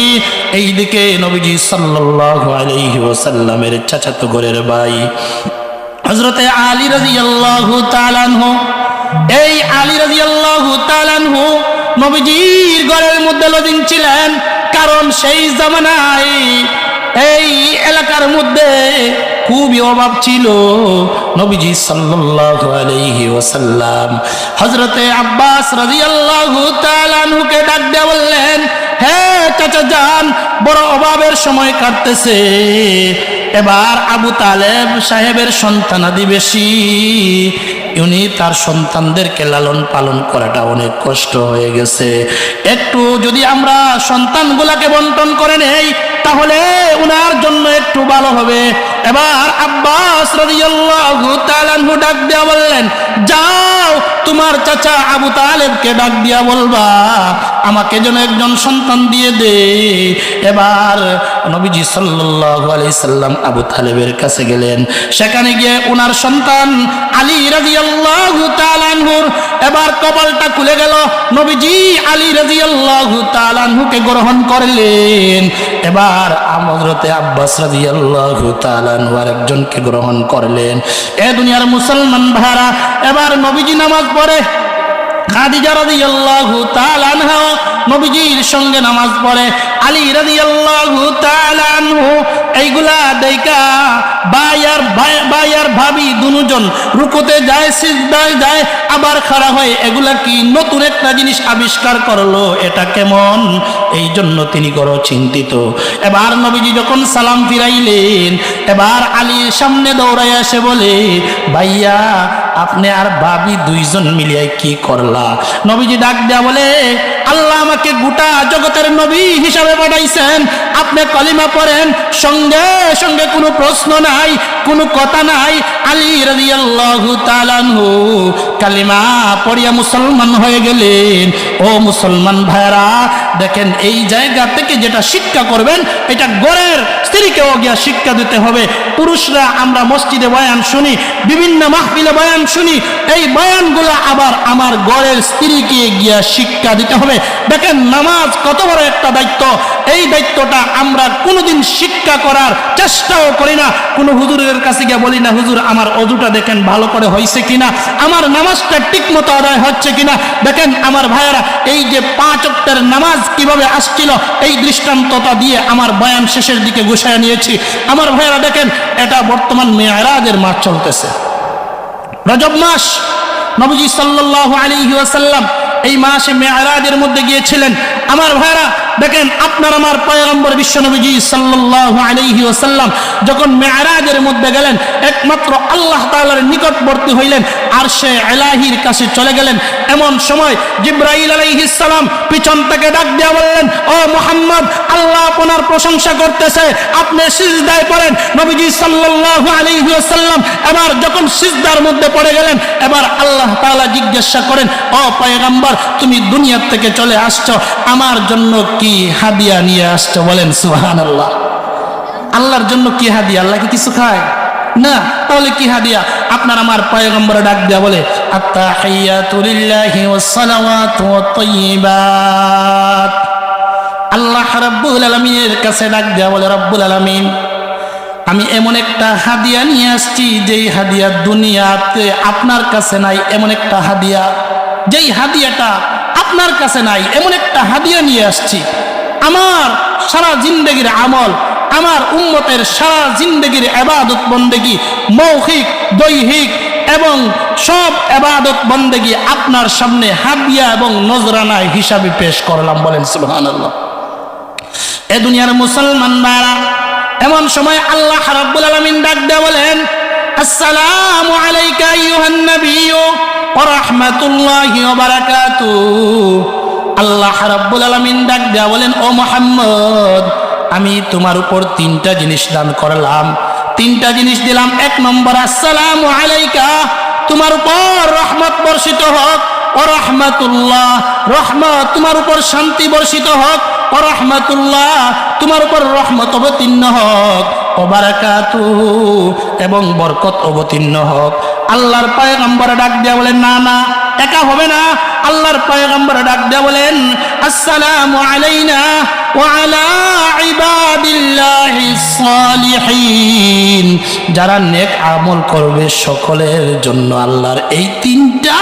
এইদিকে নবীজি সাল্লাল্লাহু আলাইহি ওয়াসাল্লামের চাচাতো ঘরের ভাই হযরতে আলী রাদিয়াল্লাহু তাআলা আনহু, এই আলী রাদিয়াল্লাহু তাআলা আনহু নবীজির ঘরের মধ্যে লজিং ছিলেন। কারণ সেই জামানায় এই এলাকার মধ্যে খুবই অভাব ছিল। নবীজি সাল্লাল্লাহু আলাইহি ওয়াসাল্লাম হযরতে আব্বাস রাদিয়াল্লাহু তাআলা আনহুকে ডাক দিয়ে বললেন হে চাচা যান, বড় অভাবের সময় কাটতেছে। এবার আবু তালেব সাহেবের সন্তানাদি বেশি, উনি তার সন্তানদেরকে লালন পালন করাটা অনেক কষ্ট হয়ে গেছে। একটু যদি আমরা সন্তানগুলাকে বন্টন করে নেই তাহলে উনার জন্য একটু ভালো হবে। এবার আব্বাস রাদিয়াল্লাহু তাআলা আনহু ডাক দিয়ে বললেন যাও যাও তোমার চাচা আবু তালেবকে ডাক দিয়া বলবা আমাকে যেন একজন সন্তান দিয়ে দে। এবার নবীজি সাল্লাল্লাহু আলাইহি সাল্লাম আবু তালেবের কাছে গেলেন। সেখানে গিয়ে ওনার সন্তান আলী রাদিয়াল্লাহু তাআলা আনহুর এবার কপালটা খুলে গেল। নবীজি আলী রাদিয়াল্লাহু তাআলা আনহুকে গ্রহণ করলেন। এবার হযরতে আব্বাস রাদিয়াল্লাহু তাআলা আনহু আরেকজনকে গ্রহণ করলেন। এ দুনিয়ার মুসলমান ভাইরা, এবার নবীজি নামাজ পড়ে। খাদিজা রাদিয়াল্লাহু তাআলা আনহা নবীজির সঙ্গে নামাজ পড়ে। আলী রাদিয়াল্লাহু তাআলা আনহু এইগুলা দেখা ভাই আর ভাবি দুজন রুকুতে যায়, সিজদায় যায়, আবার খাড়া হয়। এগুলা কি নতুন একটা জিনিস আবিষ্কার করলো, এটা কেমন? এই জন্য তিনি বড় চিন্তিত। এবার নবীজি যখন সালাম ফিরাইলেন, এবার আলীর সামনে দৌড়ায় এসে বলে, ভাইয়া আপনি আর ভাবি দুইজন মিলিয়ে কি করলা? নবীজি ডাক দেয়া বলে, আল্লাহ আমাকে গোটা জগতের নবী হিসাবে পাঠাইছেন, আপনি কলিমা পড়েন, সঙ্গে সঙ্গে কোনো প্রশ্ন নাই, কোনো কথা নাই। আলী রাদিয়াল্লাহু তাআলা আনহু কালিমা পড়িয়া মুসলমান হয়ে গেলেন। ও মুসলমান ভাইরা, দেখেন এই জায়গা থেকে যেটা শিক্ষা করবেন, এটা ঘরের স্ত্রীকেও গিয়া শিক্ষা দিতে হবে। পুরুষরা আমরা মসজিদে বয়ান শুনি, বিভিন্ন মাহফিলে বয়ান শুনি, এই বয়ানগুলো আবার আমার ঘরের স্ত্রীকে গিয়া শিক্ষা দিতে হবে। দেখেন নামাজ কত বড় একটা দায়িত্ব, এই দায়িত্বটা আমরা কোনোদিন শিক্ষা করার চেষ্টাও করি না। কোনো হুজুরের কাছে গিয়ে বলি না, হুজুর আমার অজুটা দেখেন ভালো করে হয়েছে কিনা, আমার নামাজটা ঠিক মতো আদায় হচ্ছে কিনা। দেখেন আমার ভাইয়েরা, এই যে 5 ওয়াক্তের নামাজ কিভাবে আসছিল, এই দৃষ্টান্তটা দিয়ে আমার বয়ান শেষের দিকে গুছায় নিয়েছি। আমার ভাইয়েরা দেখেন, এটা বর্তমান মেরাজের মাস চলতেছে, রজব মাস। নবীজি সাল্লাল্লাহু আলাইহি ওয়াসাল্লাম এই মাসে মেরাজের মধ্যে গিয়েছিলেন। আমার ভাইরা দেখেন, আপনার আমার পয়গম্বর বিশ্বনবীজি সাল্লাল্লাহু আলাইহি ওয়াসাল্লাম যখন মেরাজের মধ্যে গেলেন, একমাত্র আল্লাহ তাআলার নিকটবর্তী হইলেন, আরশে ইলাহির কাছে চলে গেলেন। এমন সময় জিবরাইল আলাইহিস সালাম পিছন থেকে ডাক দিয়ে বললেন, ও মুহাম্মদ, আল্লাহ আপনার প্রশংসা করতেছে, আপনি সিজদায় পড়েন। নবীজি সাল্লাল্লাহু আলাইহি ওয়াসাল্লাম এবার যখন সিজদার মধ্যে পড়ে গেলেন, এবার আল্লাহ তাআলা জিজ্ঞাসা করেন, ও পয়গম্বর, তুমি দুনিয়া থেকে চলে আসছো, আমার জন্য কি হাদিয়া নিয়ে আসছো? বলেন সুবহানাল্লাহ। আল্লাহর জন্য কি হাদিয়া? আল্লাহ কি কিছু খায় না? তাহলে কি হাদিয়া? আপনার আমার পয়গম্বর ডাক দেয়া বলে, আত্তাহিয়াতু লিল্লাহি ওয়াস সালাওয়াতু ওয়াত তাইয়্যিবাত। আল্লাহ রাব্বুল আলামিনের কাছে ডাক দেয়া বলে, রব্বুল আলামিন, আমি এমন একটা হাদিয়া নিয়ে আসছি, যেই হাদিয়া দুনিয়াতে আপনার কাছে নাই, এমন একটা হাদিয়া, যেই হাদিয়াটা আপনার কাছে নাই, এমন একটা হাদিয়া নিয়ে আসছি। আমার সারা জিন্দেগির আমল, আমার উম্মতের সারা জিন্দেগির ইবাদত বন্দেগী, মৌখিক, দৈহিক এবং সব ইবাদত বন্দেগী আপনার সামনে হাদিয়া এবং নজরানা হিসাবে পেশ করলাম। বলেন সুবহানাল্লাহ। এ দুনিয়ার মুসলমান ভাইরা, এমন সময় আল্লাহ রাব্বুল আলামিন ডাক দেয়া বলেন, আসসালামু আলাইকা আইয়ুহান নাবিয়্যু ওয়া রাহমাতুল্লাহি ওয়া বারাকাতুহু। আল্লাহ রাব্বুল আলামিন ডাক দেয়া বলেন, ও মুহাম্মদ, আমি তোমার উপর 3টা জিনিস দান করলাম, 3টা জিনিস দিলাম। 1 নম্বর, আসসালামু আলাইকা, তোমার উপর রহমত বর্ষিত হোক, ও রাহমাতুল্লাহ, রহমত তোমার উপর শান্তি বর্ষিত হোক, ও রাহমাতুল্লাহ, তোমার উপর রহমত অবতীর্ণ হোক, ও বারাকাতুহু, এবং বরকত অবতীর্ণ হোক। আল্লাহর পয়গম্বর ডাক দেয়া বলেন, না না, একা হবে না। আল্লাহর পয়গম্বর ডাক দেয়া বলেন, আসসালামু আলাইনা ওয়া আলা ইবাদিল্লাহিস সালিহিন। যারা নেক আমল করবে সকলের জন্য আল্লাহর এই 3টা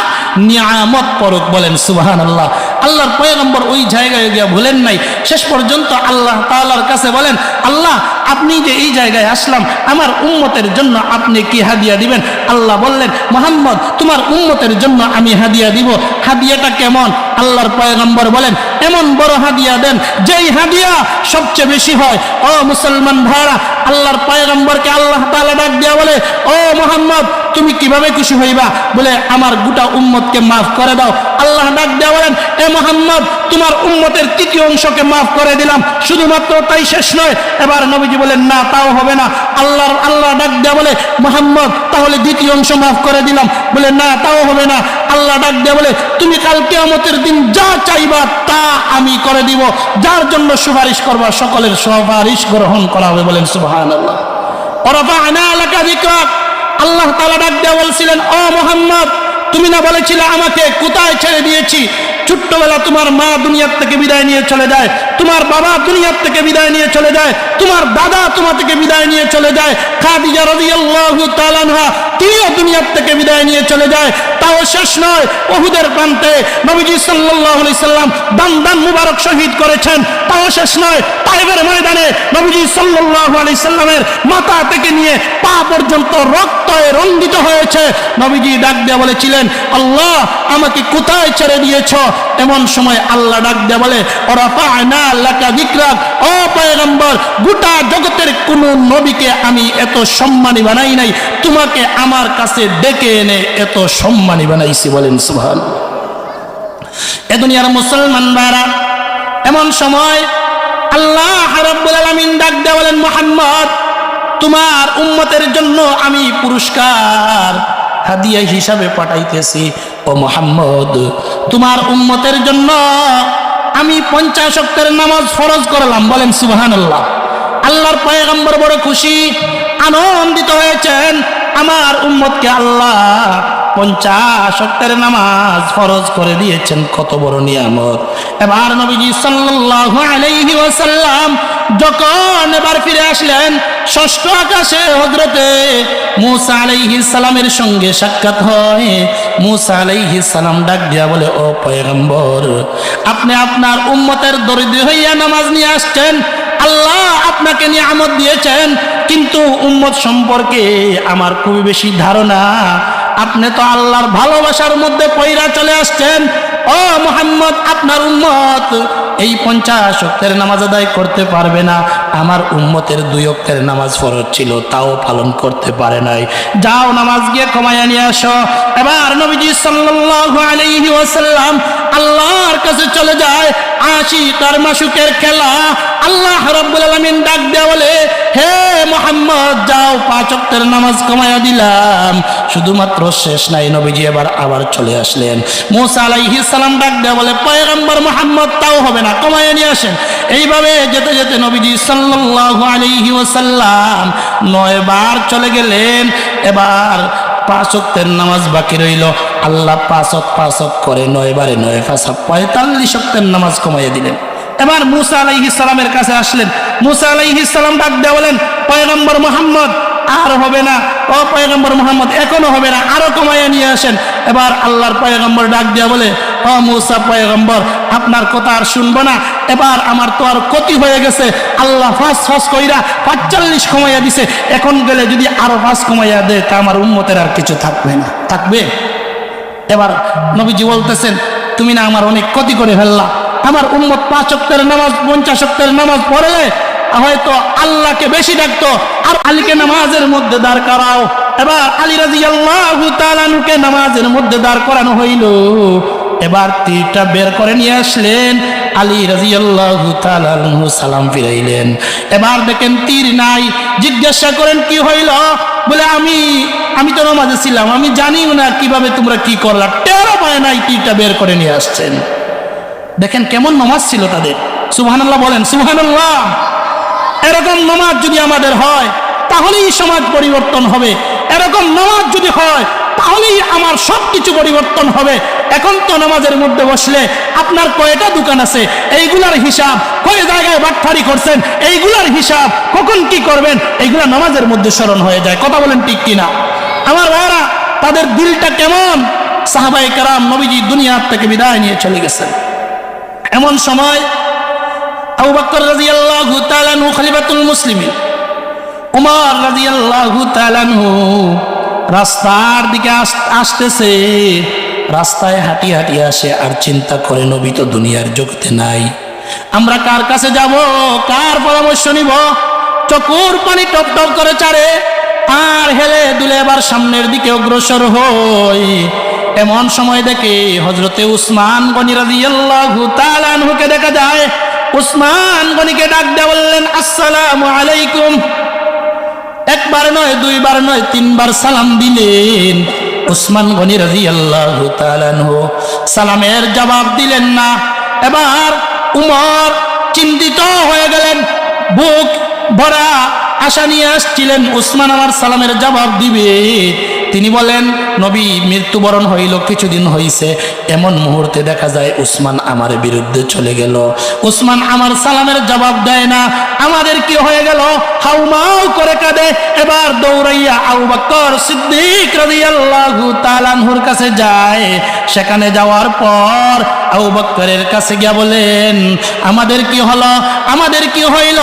নিয়ামত পরক। বলেন সুবহানাল্লাহ। আল্লাহর পয়গম্বর ওই জায়গায় গিয়া ভুলেন নাই, শেষ পর্যন্ত আল্লাহ তাআলার কাছে বলেন, আল্লাহ, আপনি যে এই জায়গায় আসলাম, আমার উম্মতের জন্য আপনি কি হাদিয়া দিবেন? আল্লাহ বললেন, মুহাম্মদ, তোমার উম্মতের জন্য আমি হাদিয়া দিব। হাদিয়াটা কেমন? আল্লাহর পয়গম্বর বলেন এমন বড় হাদিয়া দেন যেই হাদিয়া সবচেয়ে বেশি হয়। ও মুসলমান ভাইরা, আল্লাহর পয়গম্বরকে আল্লাহ তাআলা ডাক দিয়া বলে, ও মুহাম্মদ তুমি কিভাবে খুশি হইবা? বলে আমার গোটা উম্মতকে মাফ করে দাও। আল্লাহ ডাক দিয়া বলেন, এ মুহাম্মদ তোমার উম্মতের তৃতীয় অংশকে মাফ করে দিলাম। শুধুমাত্র তাই শেষ নয়, এবার নবীজি বলেন না তাও হবে না। আল্লাহ ডাক দিয়া বলে, মুহাম্মদ তাহলে দ্বিতীয় অংশ মাফ করে দিলাম। বলে না তাও হবে না। আল্লাহ ডাক দিয়া বলে, তুমি কাল কিয়ামতের দিন যা চাইবা তা আমি করে দিব, যার জন্য সুপারিশ করবা সকলের সুপারিশ গ্রহণ করা হবে। বলেন সুবহানাল্লাহ। ওয়ারাফা'না লাকা যিকরাক। আল্লাহ তাআলা ডাক দিয়া বলছিলেন, ও মুহাম্মদ তুমি না বলেছিলে আমাকে কোথায় ছেড়ে দিয়েছি? ছোট্টবেলা তোমার মা দুনিয়ার থেকে বিদায় নিয়ে চলে যায়, তোমার বাবা দুনিয়ার থেকে বিদায় নিয়ে চলে যায়, তোমার দাদা তোমার থেকে বিদায় নিয়ে চলে যায়, খাদিজা রাদিয়াল্লাহু তাআলা আনহা তিনিও দুনিয়ার থেকে বিদায় নিয়ে চলে যায়। তাও শেষ নয়, উহুদের প্রান্তে নবীজি সাল্লাল্লাহু আলাইহি সাল্লাম দান মুবারক শহীদ করেছেন। তাও শেষ নয়, তায়েফের ময়দানে নবীজি সাল্লাল্লাহু আলাইহি সাল্লামের মাথা থেকে নিয়ে পা পর্যন্ত রক্তে রঞ্জিত হয়েছে। নবীজি ডাক দিয়ে বলেছিলেন, আল্লাহ আমাকে কোথায় ছেড়ে দিয়েছো? এমন সময় আল্লাহ ডাক দিয়ে বলে, ওয়ারাফা'না লাকা যিকরাক। ও পয়গম্বর গোটা জগতের কোন নবীকে আমি এত সম্মানী বানাই নাই, তোমাকে আমার কাছে ডেকে এনে এত সম্মানী বানাইছি। বলেন সুবহানাল্লাহ। এ দুনিয়ার মুসলমান ভাইরা, এমন সময় আল্লাহ রাব্বুল আলামিন ডাক দিয়ে বলেন, মুহাম্মদ তোমার উম্মতের জন্য আমি পুরস্কার হাদিয়া হিসাবে পাঠাইতেছি। ও মুহাম্মদ তোমার উম্মতের জন্য আমি 50 ওয়াক্তের নামাজ ফরজ করলাম। বলেন সুবহানাল্লাহ। আল্লাহর পয়গম্বর বড় খুশি আনন্দিত হয়েছেন, আমার উম্মতকে আল্লাহ 50 ওয়াক্তের নামাজ ফরজ করে দিয়েছেন। কত বড় নিয়ামত। এবার নবীজি সাল্লাল্লাহু আলাইহি ওয়াসাল্লাম যখন এবার ফিরে আসলেন, ষষ্ঠ আকাশে হযরতে মূসা আলাইহিস সালামের সঙ্গে সাক্ষাৎ হয়। মূসা আলাইহিস সালাম ডাক দিয়া বলে, ও পয়গম্বর আপনি আপনার উম্মতের দরিদ্র হইয়া নামাজ নিয়ে আসছেন, আল্লাহ আপনাকে নিয়ামত দিয়েছেন, কিন্তু উম্মত সম্পর্কে আমার খুবই বেশি ধারণা। আপনি তো আল্লাহর ভালোবাসার মধ্যে পয়রা চলে আসছেন। ও মুহাম্মদ আপনার উম্মত এই 50 ওয়াক্তের নামাজ আদায় করতে পারবে না। আমার উম্মতের 2 ওয়াক্তের নামাজ ফরজ ছিল, তাও পালন করতে পারে নাই। যাও নামাজ গিয়ে কমাইয়া নিয়ে আসো। এবার নবীজি সাল্লাল্লাহু আলাইহি ওয়াসাল্লাম আল্লাহর কাছে চলে যায়। আশিক আর মাশুকের খেলা। আল্লাহ রাব্বুল আলামিন ডাক দেয়া বলে, হে মুহাম্মদ যাও 5 ওয়াক্তের নামাজ কমাইয়া দিলাম। শুধুমাত্র শেষ নাই, নবীজি আবার চলে আসলেন। মূসা আলাইহিস সালাম ডাক দেয়া বলে, পয়গম্বর মুহাম্মদ তাও হবে না, কমাইয়া নিয়ে আসেন। এইভাবে যেতে যেতে নবীজি সাল্লাল্লাহু আলাইহি ওয়াসাল্লাম 9 বার চলে গেলেন। এবার 5 ওয়াক্তের নামাজ বাকি রইল। আল্লাহ 5 ওয়াক্ত করে 9 বারে 9 5 45 ওয়াক্তের নামাজ কমাইয়া দিলেন। এবার মূসা আলাইহিস সালামের কাছে আসলেন। মূসা আলাইহিস সালাম ডাক দেয়া বলেন, পয়গম্বর মুহাম্মদ আর হবে না। ও পয়গম্বর মুহাম্মদ এখনো হবে না, আরো কমাইয়া নিয়ে আসেন। এবার আল্লাহর পয়গম্বর ডাক দিয়া বলে, ও মূসা পয়গম্বর আপনার কথা আর শুনবো না, এবার আমার তো আর ক্ষতি হয়ে গেছে। আল্লাহ ফাঁস কইরা 45 কমাইয়া দিছে, এখন গেলে যদি আরো 5 কমাইয়া দেয় তা আমার উম্মতের আর কিছু থাকবে না, থাকবে। এবার নবীজি বলতেছেন, তুমি না আমার অনেক ক্ষতি করে ফেললা। আমার উম্মত 5 ওয়াক্তের নামাজ 50 ওয়াক্তের নামাজ পড়লে হয়তো আল্লাহকে বেশি ডাকতো, আর আলীকে নামাজের মধ্যে দাঁড় করাও। এবার আলী রাদিয়াল্লাহু তাআলা আনহুকে নামাজের মধ্যে দাঁড় করানো হইল। এবার তীরটা বের করে নিয়ে আসলেন। আলী রাদিয়াল্লাহু তাআলা আনহু সালাম ফিরাইলেন। এবার দেখেন তীর নাই। জিজ্ঞাসা করেন কি হইল? বলে আমি তো নামাজে ছিলাম, আমি জানিও না কিভাবে তোমরা কি করলা, টেরও পায় নাই তীরটা বের করে নিয়ে আসছেন। দেখেন কেমন নামাজ ছিল তাদের। সুবহানাল্লাহ বলেন সুবহানাল্লাহ। এরকম নামাজ যদি আমাদের হয় তাহলেই সমাজ পরিবর্তন হবে। এরকম নামাজ যদি হয় তাহলেই আমার সবকিছু পরিবর্তন হবে। এখন তো নামাজের মধ্যে বসলে আপনার কয়টা দোকান আছে, এইগুলার হিসাব, কয় জায়গায় বাটফারি করছেন, এইগুলার হিসাব, কখন কি করবেন, এইগুলা নামাজের মধ্যে স্মরণ হয়ে যায়। কথা বলেন ঠিক কিনা? আমার ভাইরা তাদের দিলটা কেমন। সাহাবায়ে কেরাম নবীজি দুনিয়া থেকে বিদায় নিয়ে চলে গেছেন। এমন সময় আবু বকর রাদিয়াল্লাহু তাআলা আনহু খলিফাতুল মুসলিমিন, ওমর রাদিয়াল্লাহু তাআলা আনহু রাস্তার দিকে আসতেছে। রাস্তায় হাঁটিয়ে হাঁটিয়ে আসে আর চিন্তা করে নবী তো দুনিয়ার জগতে নাই। আমরা কার কাছে যাব, কার পরামর্শ নিব? চকুর পানি টপ টপ করে চারে আর হেলে দুলে এবার সামনের দিকে অগ্রসর হই। এমন সময় দেখে হযরতে উসমান গনি রাদিয়াল্লাহু তাআলা আনহুকে দেখা যায়। উসমান গনিকে ডাক দিয়ে বললেন, আসসালামু আলাইকুম। একবার নয়, দুইবার নয়, তিনবার সালাম দিলেন। উসমান গনি রাদিয়াল্লাহু তাআলা আনহু সালামের জবাব দিলেন না। এবার উমর চিন্তিত হয়ে গেলেন, বুক ভরা আশা নিয়ে আসছিলেন উসমান আমার সালামের জবাব দিবে। তিনি বলেন, নবী মৃত্যুবরণ হইল, কিছুদিন হইছে। এমন মুহূর্তে দেখা যায় উসমান আমার বিরুদ্ধে চলে গেল। উসমান আমার সালামের জবাব দেয় না। আমাদের কি হয়ে গেল? হাউমাউ করে কাঁদে। এবার দৌড়াইয়া আবু বকর সিদ্দিক রাদিয়াল্লাহু তাআলা আনহুর কাছে যায়। সেখানে যাওয়ার পর আবু বকরের কাছে গিয়া বলেন, আমাদের কি হলো, আমাদের কি হইল?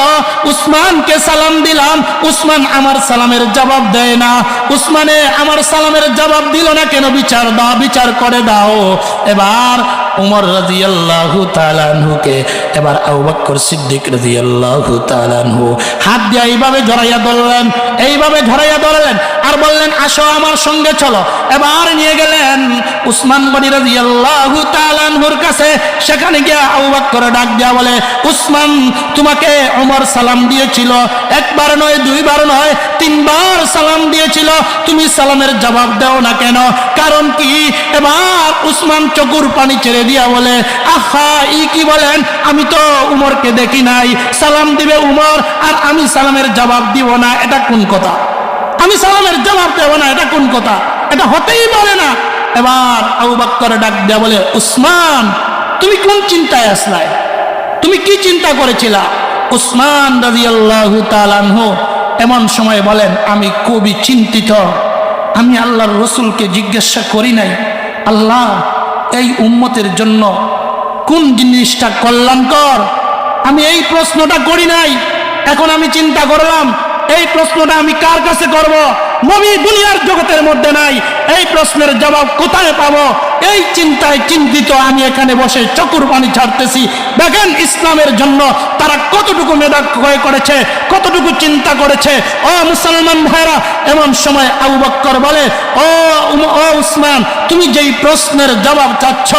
উসমানকে সালাম দিলাম, উসমান আমার সালামের জবাব দেয় না। উসমানে আমার সালামের জবাব দিল না কেন? বিচার দাও, বিচার করে দাও। এবার উমর রাদিয়াল্লাহু তাআলা আনহুকে এবার আবু বকর সিদ্দিক রাদিয়াল্লাহু তাআলা আনহু হাত দিয়ে এইভাবে জড়াইয়া ধরলেন, এইভাবে ধরাইয়া ধরলেন আর বললেন, আসো আমার সঙ্গে চলো। এবার নিয়ে গেলেন উসমান গনি রাদিয়াল্লাহু তাআলা আনহুর কাছে। সেখানে গিয়ে আবু বকর ডাক দিয়া বলে, উসমান তোমাকে ওমর সালাম দিয়েছিল, একবার নয়, দুইবার নয়, তিনবার সালাম দিয়েছিল, তুমি সালামের জবাব দাও না কেন? কারণ কি? এবার উসমান চকুর পানি ছেড়ে দিয়া বলে, আহা ই কি বলেন? আমি তো উমরকে দেখি নাই, সালাম দিবে উমর আর আমি সালামের জবাব দিব না, এটা কোন কথা? আমি সালামের জবাব দেব না, এটা কোন কথা? এটা হতেই পারে না। এবার আবু বকর ডাক দিয়া বলে, উসমান তুমি কোন চিন্তায় আসলাই? তুমি কি চিন্তা করেছিলা? উসমান রাদিয়াল্লাহু তাআলা আনহু এমন সময় বলেন, আমি খুবই চিন্তিত। আমি আল্লাহর রাসূলকে জিজ্ঞাসা করি নাই, আল্লাহ এই উম্মতের জন্য কোন জিনিসটা কল্যাণকর, আমি এই প্রশ্নটা করি নাই। এখন আমি চিন্তা করলাম, এই প্রশ্নটা আমি কার কাছে করব? নবী দুনিয়ার জগতের মধ্যে নাই, এই প্রশ্নের জবাব কোথায় পাবো? এই চিন্তায় চিন্তিত আমি এখানে বসে চকুর পানি ছাড়তেছি। দেখেন ইসলামের জন্য তারা কতটুকু মেধা ক্ষয় করেছে, কতটুকু চিন্তা করেছে। ও মুসলমান ভাইরা, এমন সময় আবু বকর বলে, ও উসমান, তুমি যেই প্রশ্নের জবাব চাচ্ছ,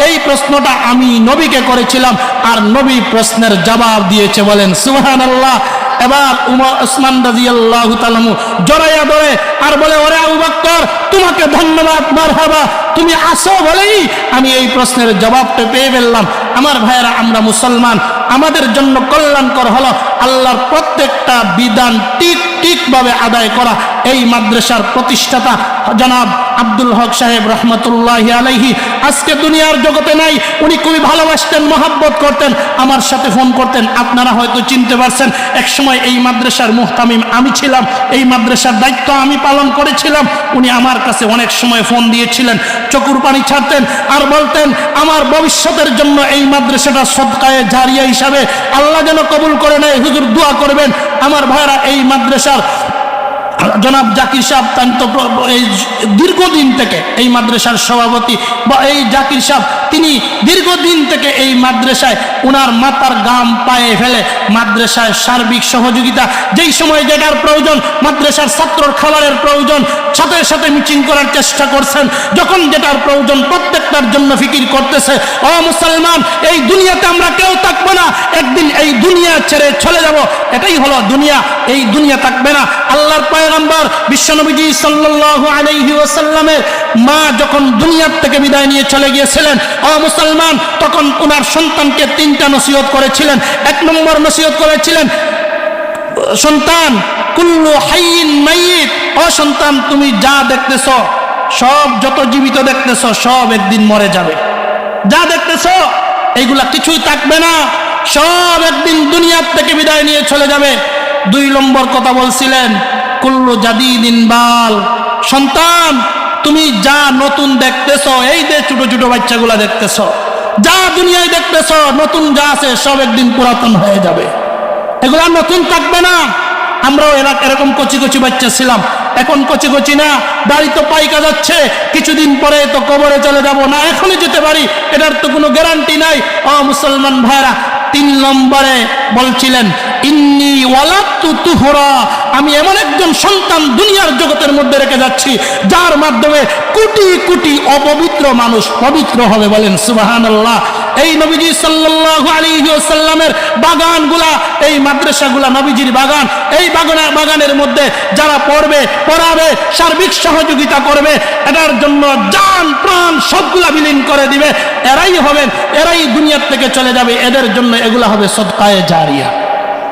এই প্রশ্নটা আমি নবীকে করেছিলাম আর নবী প্রশ্নের জবাব দিয়েছে। বলেন সুবহানাল্লাহ। এবার উসমান রাদিয়াল্লাহু তাআলা জড়াইয়া ধরে আর বলে, ওরে আবু বকর, তোমাকে ধন্যবাদ, মারহাবা, তুমি আসো বলেই আমি এই প্রশ্নের জবাবটা পেয়ে ফেললাম। আমার ভাইয়েরা, আমরা মুসলমান, আমাদের জন্য কল্যাণকর হলো আল্লাহর প্রত্যেকটা বিধান ঠিকভাবে আদায় করা। এই মাদ্রাসার প্রতিষ্ঠাতা জনাব আব্দুল হক সাহেব রহমতুল্লাহি আলাইহি আজকে দুনিয়ার জগতে নাই। উনি খুবই ভালোবাসতেন, মহাব্বত করতেন, আমার সাথে ফোন করতেন। আপনারা হয়তো চিনতে পারছেন, এক সময় এই মাদ্রাসার মুহতামিম আমি ছিলাম, এই মাদ্রাসার দায়িত্ব আমি পালন করেছিলাম। উনি আমার কাছে অনেক সময় ফোন দিয়েছিলেন, চকুর পানি ছাড়তেন আর বলতেন, আমার ভবিষ্যতের জন্য এই মাদ্রাসাটা সদকায়ে জারিয়া হিসাবে আল্লাহ যেন কবুল করে নেয়, হুজুর দোয়া করবেন। আমার ভাইরা, এই মাদ্রাসার জনাব জাকির সাহেব এই দীর্ঘদিন থেকে এই মাদ্রাসার সভাপতি বা এই জাকির সাহেব, তিনি দীর্ঘদিন থেকে এই মাদ্রাসায় উনার মাথার গাম পায়ে ফেলে মাদ্রাসায় সার্বিক সহযোগিতা, যেই সময় যেটার প্রয়োজন, মাদ্রাসার ছাত্রর খাবারের প্রয়োজন, সাথে সাথে মিটিং করার চেষ্টা করছেন। যখন যেটার প্রয়োজন প্রত্যেকটার জন্য ফিকির করতেছে। ও মুসলমান, এই দুনিয়াতে আমরা কেউ থাকবো না, একদিন এই দুনিয়া ছেড়ে চলে যাব, এটাই হলো দুনিয়া। এই দুনিয়া থাকবে না। আল্লাহর পয়গম্বর বিশ্বনবীজি সাল্লাল্লাহু আলাইহি ওয়াসাল্লামের মা যখন দুনিয়ার থেকে বিদায় নিয়ে চলে গিয়েছিলেন, ও মুসলমান, তখন ওনার সন্তানকে 3টা নসিহত করেছিলেন। 1 নম্বর নসিহত করেছিলেন, সন্তান, কুল্লু হাইয়িন মাইয়িত, ও সন্তান, তুমি যা দেখতেছ, সব যত জীবিত দেখতেছ, সব একদিন মরে যাবে। যা দেখতেছ এইগুলা কিছুই থাকবে না, সব একদিন দুনিয়ার থেকে বিদায় নিয়ে চলে যাবে। 2 নম্বর কথা বলছিলেন, কুল্লু জাদিদিন বাল, সন্তান, তুমি যা নতুন দেখতেছ, এই যে ছোট ছোট বাচ্চাগুলা দেখতেছ, যা দুনিয়ায় দেখতেছ, নতুন যা আছে সব একদিন পুরাতন হয়ে যাবে, এগুলা নতুন থাকবে না। আমরাও এরকম কচি কচি বাচ্চা ছিলাম, এখন কচি কচি না, দাড়ি তো পাইকা যাচ্ছে, কিছুদিন পরে তো কবরে চলে যাব, না এখনই যেতে পারি, এটার তো কোনো গ্যারান্টি নাই। ও মুসলমান ভাইরা, 3 নম্বরে বলছিলেন ইন্নী ওয়ালাদতু তুহরা, আমি এমন একজন সন্তান দুনিয়ার জগতের মধ্যে রেখে যাচ্ছি যার মাধ্যমে কোটি কোটি অপবিত্র মানুষ পবিত্র হবে। বলেন সুবহানাল্লাহ। এই নবীজি সাল্লাল্লাহু আলাইহি ওয়াসাল্লামের বাগানগুলা, এই মাদ্রাসাগুলা নবীজির বাগান। এই বাগানের মধ্যে যারা পড়বে, পড়াবে, সার্বিক সহযোগিতা করবে, এটার জন্য জান প্রাণ সবগুলা বিলীন করে দিবে, এরাই হবেন, এরাই দুনিয়ার থেকে চলে যাবে। এদের জন্য এগুলা হবে সদকায়ে জারিয়া,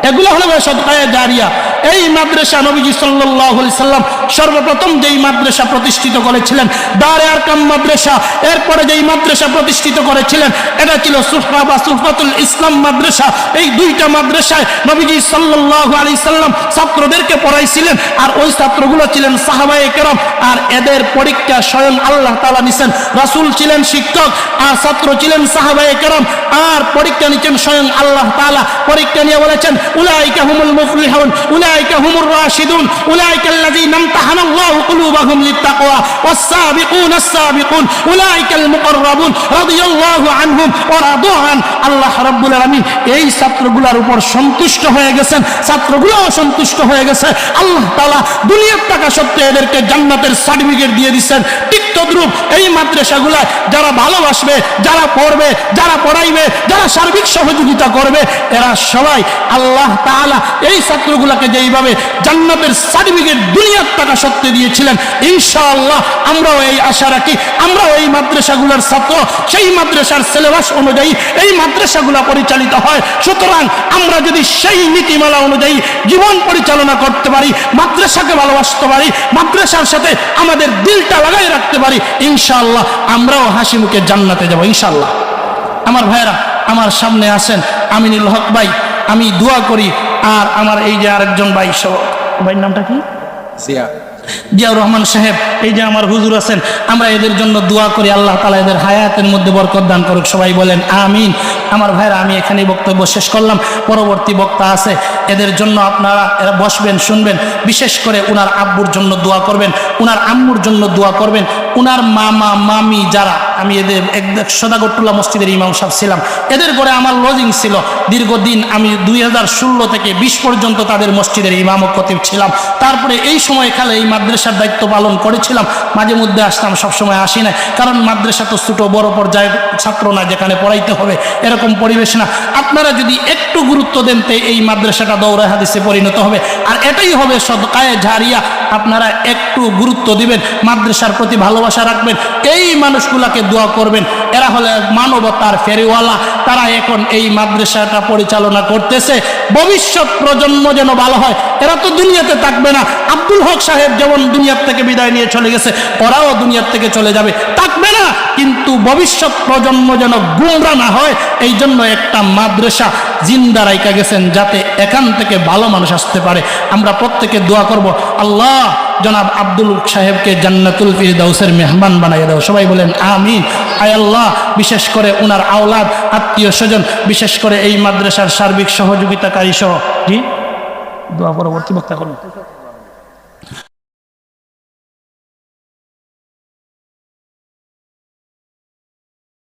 এগুলো হলো সদকায়ে জারিয়া। এই মাদ্রাসা নবীজি সাল্লাল্লাহু আলাইহি সাল্লাম সর্বপ্রথম যেই মাদ্রাসা প্রতিষ্ঠিত করেছিলেন দারে আরকাম মাদ্রাসা, এরপরে যেই মাদ্রাসা প্রতিষ্ঠিত করেছিলেন এটা ছিল সুফা বা সুফাতুল ইসলাম মাদ্রাসা। এই দুইটা মাদ্রাসায় নবীজি সাল্লাল্লাহু আলাইহি সাল্লাম ছাত্রদেরকে পড়াইছিলেন, আর ওই ছাত্রগুলো ছিলেন সাহাবায়ে কেরাম, আর এদের পরীক্ষা স্বয়ং আল্লাহ তাআলা নিছেন। রাসূল ছিলেন শিক্ষক, আর ছাত্র ছিলেন সাহাবায়ে কেরাম, আর পরীক্ষা নিছেন স্বয়ং আল্লাহ তাআলা। পরীক্ষা নিয়ে বলেছেন উলাইকা হুমুল মুফলিহুন, উলাইকা হুমুর রাশিদুন, উলাইকা আল্লাযীনা ইমতাহানাল্লাহু কুলুবাহুম লিত্তাকওয়া ওয়াস-সাবিকুনা আস-সাবিকুন উলাইকাল মুকাররাবুন রাদিয়াল্লাহু আনহুম ওয়া রাদু আন। আল্লাহ রাব্বুল আলামিন এই ছাত্রগুলোর উপর সন্তুষ্ট হয়ে গেছেন, ছাত্রগুলোও সন্তুষ্ট হয়ে গেছে। আল্লাহ তাআলা দুনিয়ার টাকা সত্ত্বেও এদেরকে জান্নাতের সার্টিফিকেট দিয়ে দিচ্ছেন। ঠিক তদ্রূপ এই মাদ্রাসাগুলায় যারা ভালোবাসবে, যারা পড়বে, যারা পড়াইবে, যারা সার্বিক সহযোগিতা করবে, এরা সবাই আল্লাহ তাআলা এই ছাত্রগুলোকে যেইভাবে জান্নাতের সার্টিফিকেট দুনিয়ার টাকা সত্ত্বে দিয়েছিলেন, ইনশাআল্লাহ আমরাও এই আশা রাখি, আমরাও এই মাদ্রাসাগুলোর ছাত্র, সেই মাদ্রাসার সিলেবাস অনুযায়ী এই মাদ্রাসাগুলো পরিচালিত হয়। সুতরাং আমরা যদি সেই নীতিমালা অনুযায়ী জীবন পরিচালনা করতে পারি, মাদ্রাসাকে ভালোবাসতে পারি, মাদ্রাসার সাথে আমাদের দিলটা লাগাই রাখতে পারি, ইনশাআল্লাহ আমরাও হাসি মুখে জান্নাতে যাব ইনশাআল্লাহ। আমার ভাইরা, আমার সামনে আছেন আমিনুল হক ভাই, আমি দোয়া করি। আর আমার এই যে আরেকজন ভাই, ভাইয়ের নামটা কি? জিয়াউর রহমান সাহেব, এই যে আমার হুজুর আছেন, আমরা এদের জন্য দোয়া করি আল্লাহ তাআলা এদের হায়াতের মধ্যে বরকত দান করুক। সবাই বলেন আমিন। আমার ভাইরা, আমি এখানেই বক্তব্য শেষ করলাম। পরবর্তী বক্তা আছে, এদের জন্য আপনারা এরা বসবেন, শুনবেন। বিশেষ করে উনার আব্বুর জন্য দোয়া করবেন, উনার আম্মুর জন্য দোয়া করবেন, উনার মামা মামি যারা, আমি এদের সদাগরটুল্লাহ মসজিদের ইমাম সাহেব ছিলাম, এদের ঘরে আমার লজিং ছিল দীর্ঘদিন। আমি 2016 থেকে 20 পর্যন্ত তাদের মসজিদের ইমাম ও খতিব ছিলাম। তারপরে এই সময়কালে এই মাদ্রাসার দায়িত্ব পালন করেছিলাম। মাঝে মধ্যে আসতাম, সবসময় আসি না, কারণ মাদ্রাসা তো ছোটো বড় পর্যায়ে ছাত্র না যেখানে পড়াইতে হবে, এরকম পরিবেশ না। আপনারা যদি একটু গুরুত্ব দেন তো এই মাদ্রাসাটা দৌড়ে হাদিসে পরিণত হবে, আর এটাই হবে সদকায়ে জারিয়া। আপনারা একটু গুরুত্ব দিবেন, মাদ্রাসার প্রতি ভালোবাসা রাখবেন, এই মানুষগুলাকে দোয়া করবেন। এরা হলে মানবতার ফেরিওয়ালা, তারা এখন এই মাদ্রাসাটা পরিচালনা করতেছে। ভবিষ্যৎ প্রজন্ম যেন ভালো হয়, এরা তো দুনিয়াতে থাকবে না। আব্দুল হক সাহেব যেমন দুনিয়ার থেকে বিদায় নিয়ে চলে গেছে, ওরাও দুনিয়ার থেকে চলে যাবে, থাকবে না, কিন্তু ভবিষ্যৎ প্রজন্ম যেন গুমরা না হয়, এই জন্য একটা মাদ্রাসা জিন্দা রাইখা গেছেন, যাতে এখান থেকে ভালো মানুষ আসতে পারে। আমরা প্রত্যেকে দোয়া করব, আল্লাহ জনাব আব্দুল সাহেবকে জান্নাতুল ফিরদাউসের মেহমান বানাইয়া দাও। সবাই বলেন আমিন। আয় আল্লাহ, বিশেষ করে উনার আওলাদ, আত্মীয় স্বজন, বিশেষ করে এই মাদ্রাসার সার্বিক সহযোগিতাকারী সহ, জি দোয়া পরবর্তী বক্তা করুন।